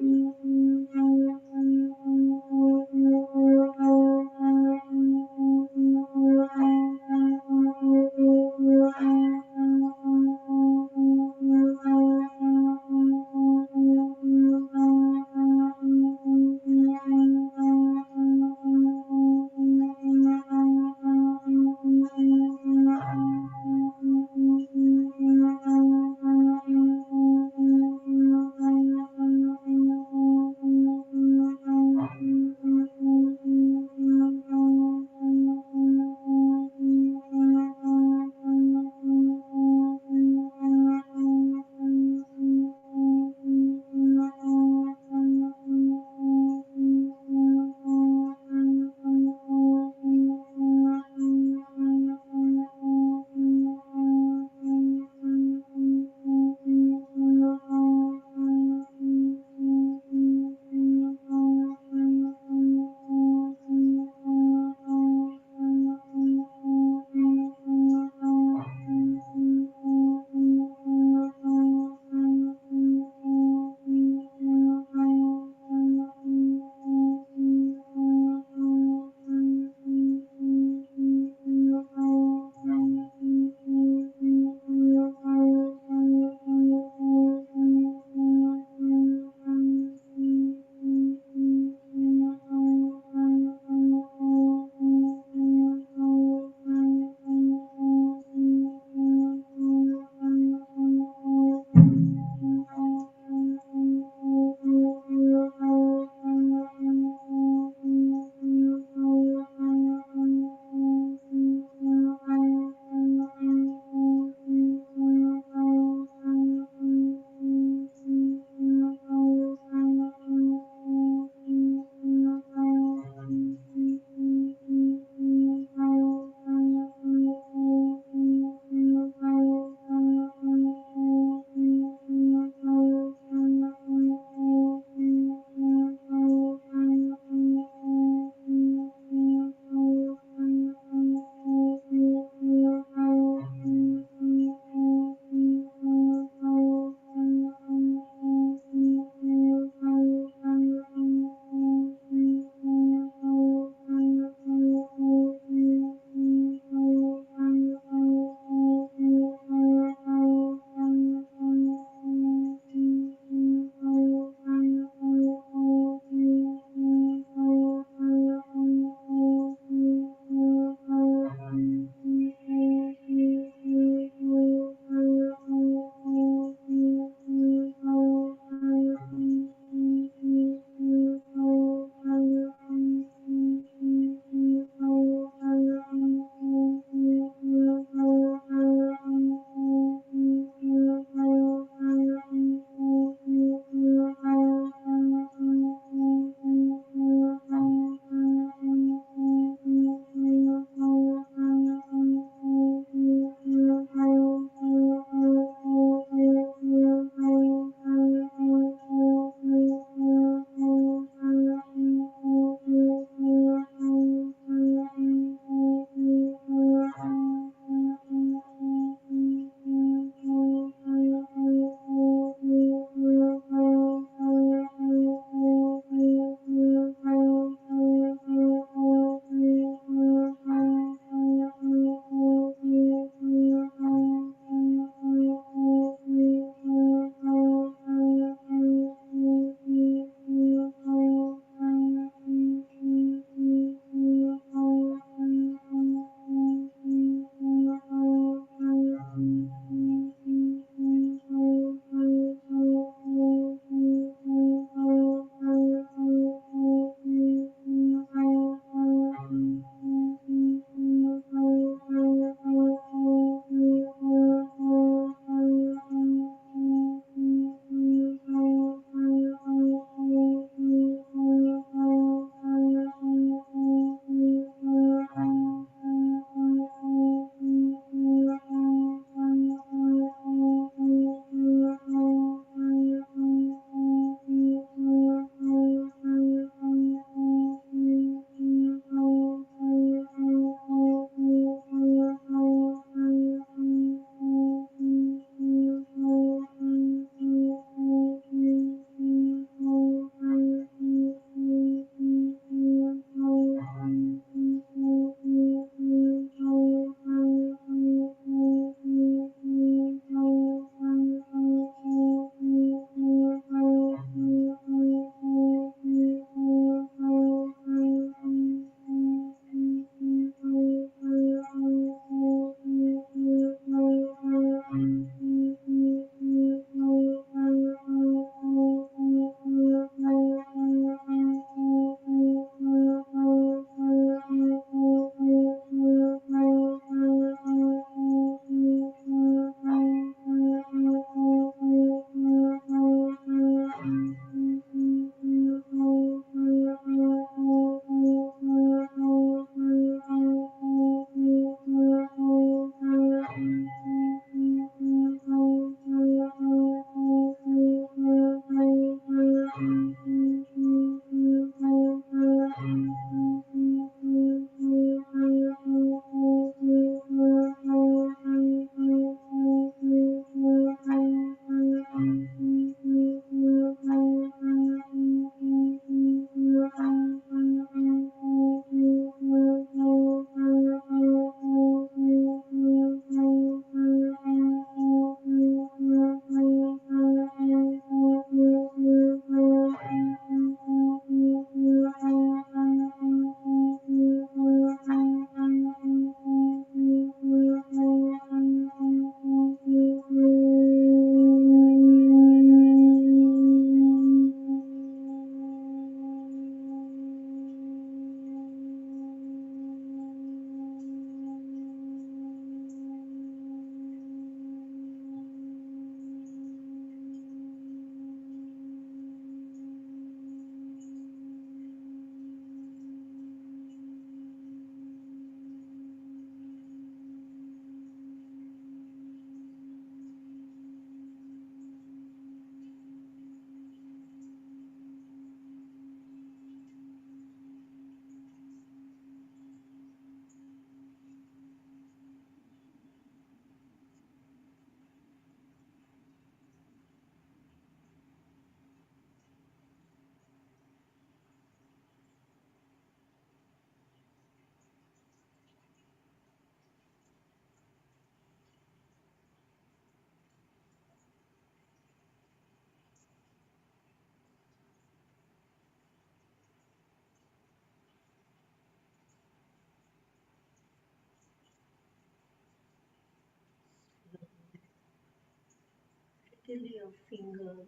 Wiggle your fingers.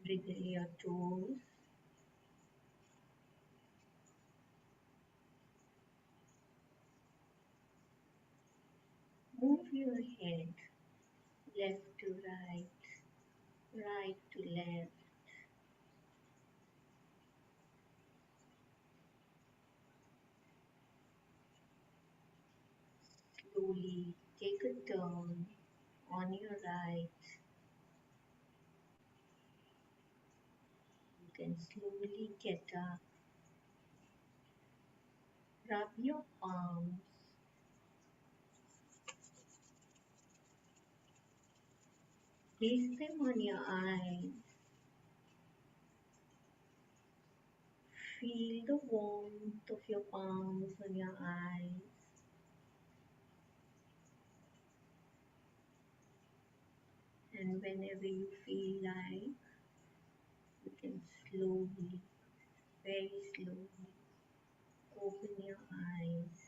Wiggle your toes. Move your head left to right, right to left. Slowly take a turn on your right. You can slowly get up. Rub your palms. Place them on your eyes. Feel the warmth of your palms on your eyes. And whenever you feel like, you can slowly, very slowly, open your eyes.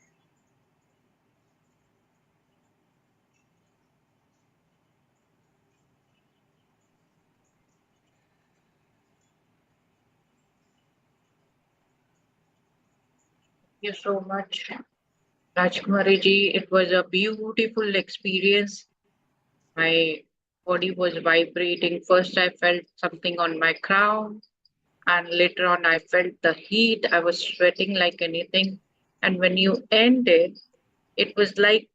You so much, Rajkumari ji. It was a beautiful experience. My body was vibrating. First, I felt something on my crown, and later on, I felt the heat. I was sweating like anything. And when you ended, it was like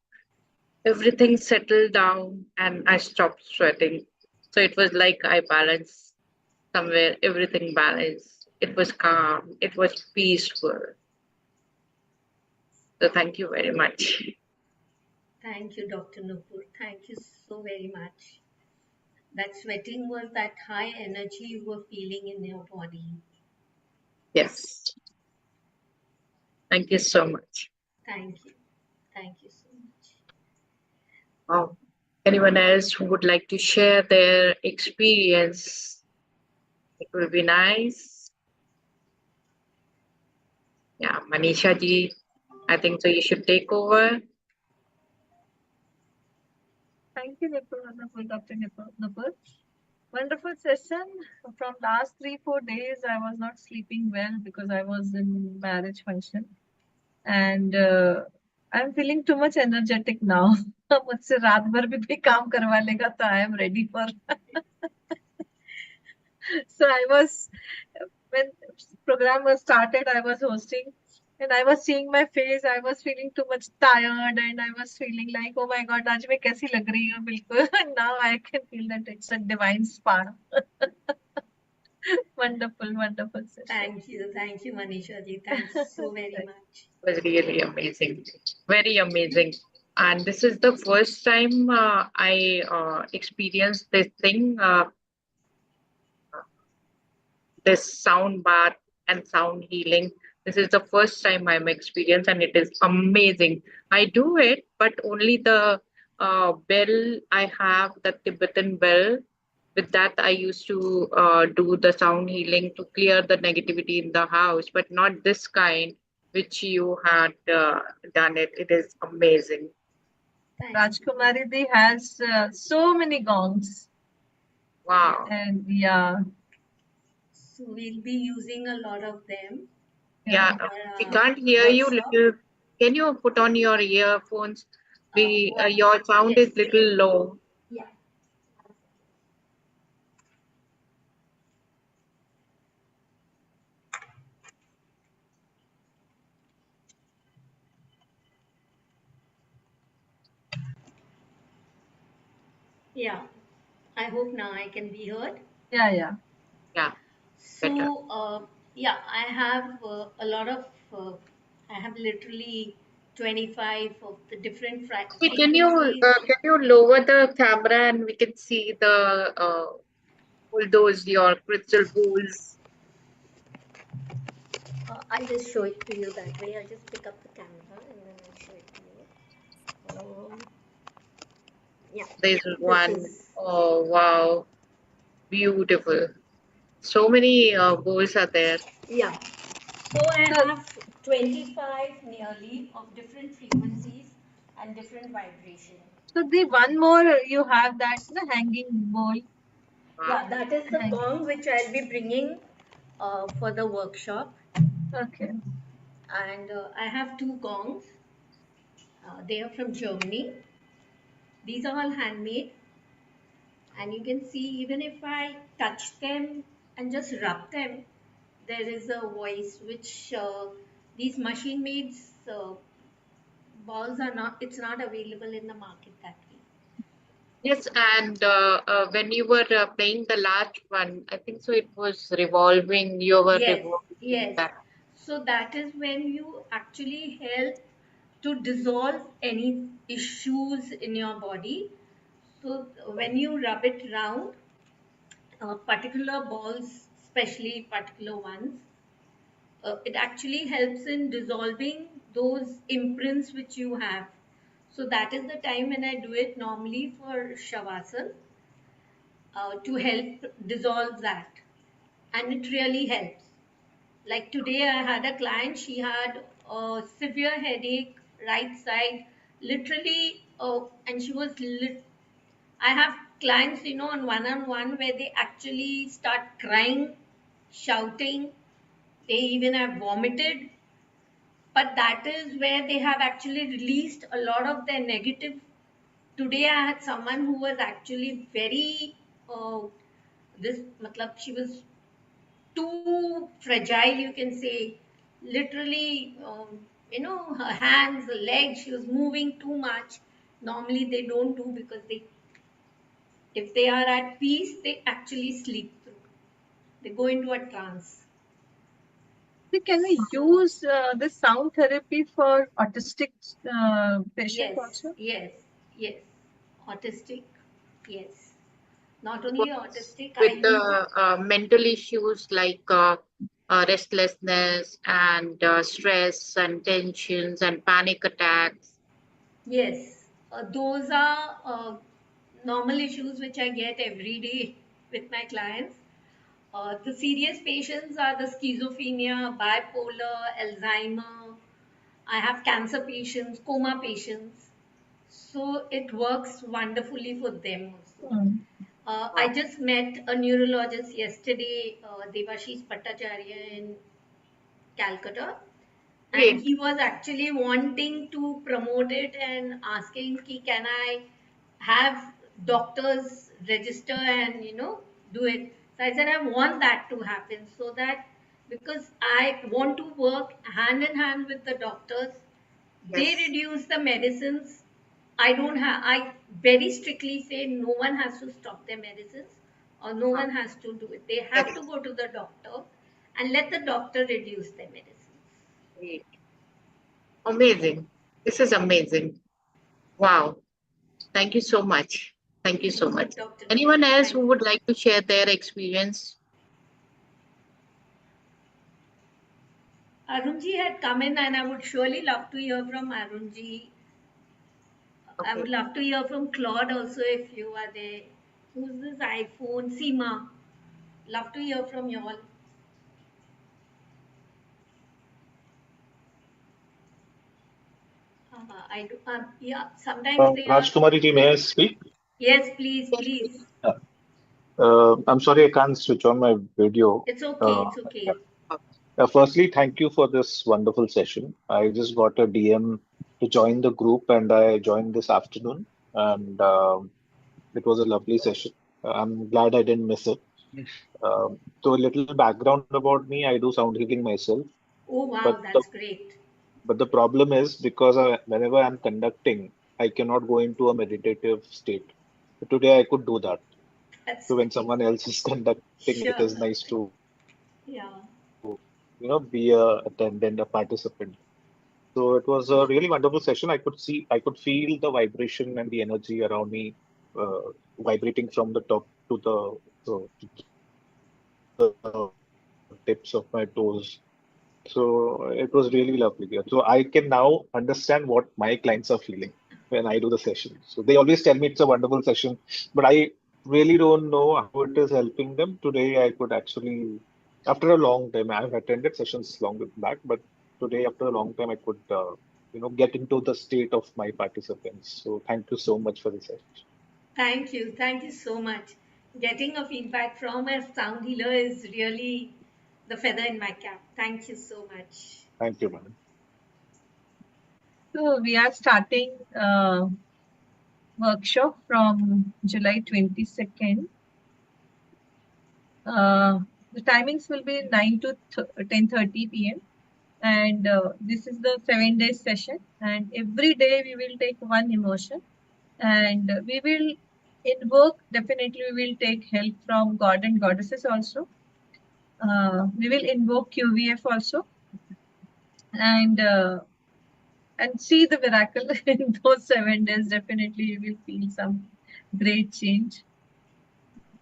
everything settled down and I stopped sweating. So it was like I balanced somewhere, everything balanced. It was calm, it was peaceful. So thank you very much. Thank you, Dr. Nupur. Thank you so very much. That sweating was that high energy you were feeling in your body. Yes. Thank you so much. Thank you. Thank you so much. Oh, anyone else who would like to share their experience? It will be nice. Yeah, Manisha ji, I think so you should take over. Thank you, Nipur. Wonderful, Dr. Nipur. Wonderful session. From last 3-4 days, I was not sleeping well because I was in marriage function, and I'm feeling too much energetic now. मुझसे रात भर भी काम करवा लेगा तो I am ready for. So I was, when program was started, I was hosting. And I was seeing my face, I was feeling too much tired, and I was feeling like, oh my God, आज मैं कैसी लग रही हूँ बिल्कुल. Now I can feel that it's a divine spark. Wonderful, wonderful session. Thank you, Manisha ji. Thanks so very much. It was really amazing, very amazing. And this is the first time I experienced this thing, this sound bath and sound healing. This is the first time I'm experienced, and it is amazing. I do it, but only the bell I have, the Tibetan bell. With that, I used to do the sound healing to clear the negativity in the house, but not this kind which you had done it. It is amazing. Rajkumari Di has so many gongs. Wow. And yeah. So we'll be using a lot of them. Yeah, we can't hear you. Little. Can you put on your earphones? Your sound is little low. Yeah. Yeah. I hope now I can be heard. Yeah, yeah. Yeah. Better. So, yeah, I have a lot of, I have literally 25 of the different Okay, frequencies. can you lower the camera and we can see the all those your crystal balls? I'll just show it to you that way. I'll just pick up the camera and then I'll show it to you. Yeah. There's This one. is- Oh wow, beautiful. So many balls are there. Yeah. So I have 25 nearly of different frequencies and different vibration. So the one more you have that the hanging bowl. Yeah, that is the Hang- gong which I'll be bringing for the workshop. Okay. And I have two gongs. They are from Germany. These are all handmade. And you can see, even if I touch them and just rub them, there is a voice which these machine made balls are not, it's not available in the market that way. Yes, and when you were playing the large one, I think so it was revolving, you were Yes, revolving yes. that. So that is when you actually help to dissolve any issues in your body. So when you rub it round, particular balls, especially particular ones, it actually helps in dissolving those imprints which you have. So that is the time when I do it normally for Shavasana to help dissolve that. And it really helps. Like today, I had a client, she had a severe headache, right side, literally, and she was I have clients, on one where they actually start crying, shouting, they even have vomited, but that is where they have actually released a lot of their negative. Today I had someone who was actually very this matlab, she was too fragile, you can say, literally, her hands, the legs, she was moving too much. Normally they don't do, because if they are at peace, they actually sleep through, they go into a trance. So can we use the sound therapy for autistic patients Yes, also? yes, yes. Autistic, yes. Not only Because autistic, I with use it. the mental issues like restlessness and stress and tensions and panic attacks. Yes, those are normal issues which I get every day with my clients. The serious patients are the schizophrenia, bipolar, Alzheimer. I have cancer patients, coma patients. So it works wonderfully for them also. Hmm. I just met a neurologist yesterday, Devashish Bhattacharya in Calcutta, and Great. he was actually wanting to promote it and asking ki, can I have doctors register and do it. So I said I want that to happen, so that, because I want to work hand in hand with the doctors, they Yes. reduce the medicines. I very strictly say no one has to stop their medicines, or no one has to do it. They have to go to the doctor and let the doctor reduce their medicines. Great. Amazing. This is amazing. Wow. Thank you so much. Thank you so much. Dr. Anyone Nidhi, else thank who you. would like to share their experience? Arunji had come in, and I would surely love to hear from Arunji. I Okay. would love to hear from Claude also if you are there. Who's this iPhone? Seema. Love to hear from you all. I do. Yeah, sometimes they are. Rajkumari ji, may I speak? Yes, please, Yes, please. please. I'm sorry I can't switch on my video. It's okay. Uh, It's yeah. okay. Firstly, thank you for this wonderful session. I just got a DM to join the group and I joined this afternoon, and it was a lovely session. I'm glad I didn't miss it. So a little background about me, I do sound healing myself, Oh, but wow, the that's great. problem is because whenever I'm conducting, I cannot go into a meditative state. Today I could do that. That's So when great. someone else is conducting, it is Sure. nice to Yeah. be a attendant, a participant. So it was a really wonderful session. I could feel the vibration and the energy around me, vibrating from the top to the tips of my toes. So it was really lovely. Yeah. So I can now understand what my clients are feeling when I do the session. So they always tell me it's a wonderful session, but I really don't know how it is helping them. Today I could actually, after a long time, I've attended sessions long back, but today after a long time I could. get into the state of my participants. So thank you so much for this session. Thank you. Thank you so much. Getting a feedback from a sound healer is really the feather in my cap. Thank you so much. Thank you, madam. So we are starting workshop from July 22nd. The timings will be 9 to 10:30 p.m. And this is the 7-day session. And every day we will take one emotion. And we will invoke, definitely we will take help from God and goddesses also. We will invoke QVF also. And see the miracle in those 7 days. Definitely you will feel some great change.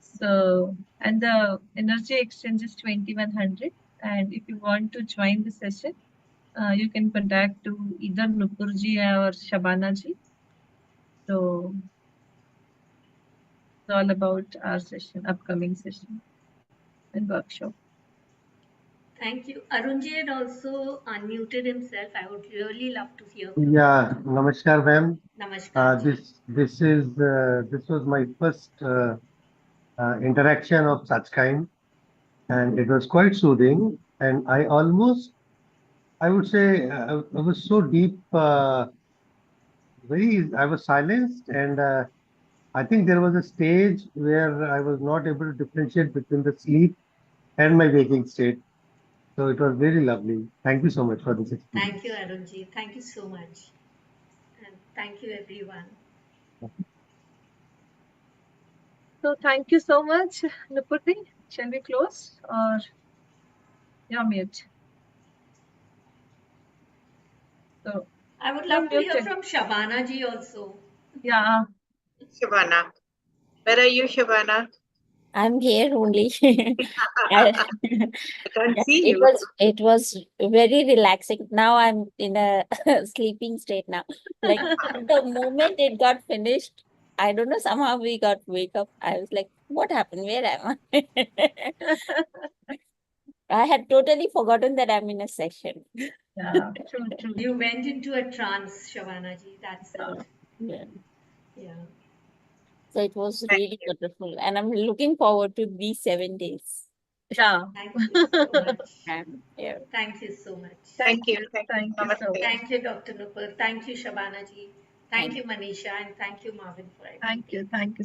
So, and the energy exchange is 2100. And if you want to join the session, you can contact to either Nupurji or Shabanaji. So, it's all about our session, upcoming session and workshop. Thank you. Arunji had also unmuted himself. I would really love to hear from Yeah, namaskar, ma'am. Namaskar. This was my first interaction of such kind, and it was quite soothing. And I would say, I was so deep, I was silenced, and I think there was a stage where I was not able to differentiate between the sleep and my waking state. So it was very lovely. Thank you so much for this experience. Thank you, Arunji. Thank you so much. And thank you, everyone. So, thank you so much, Nupurji. Shall we close or you're mute? So, I would you're love to hear muted. from Shabana ji also. Yeah. Shabana. Where are you, Shabana? I'm here only. I can't see you. It was very relaxing. Now I'm in a sleeping state now. Like the moment it got finished, I don't know, somehow we got wake up. I was like, what happened? Where am I? I had totally forgotten that I'm in a session. Yeah, true. You went into a trance, Shabana ji. That's it. Yeah. Yeah. So it was Thank really you. wonderful. And I'm looking forward to these 7 days. Yeah. Thank you so much. Yeah. Thank you so much. Thank you. Thank you. Thank you so Namaste. much. Thank you, Dr. Nupur. Thank you, Shabana ji. Thank Thank you, Manisha. And thank you, Marvin, for Thank everything. you. Thank you.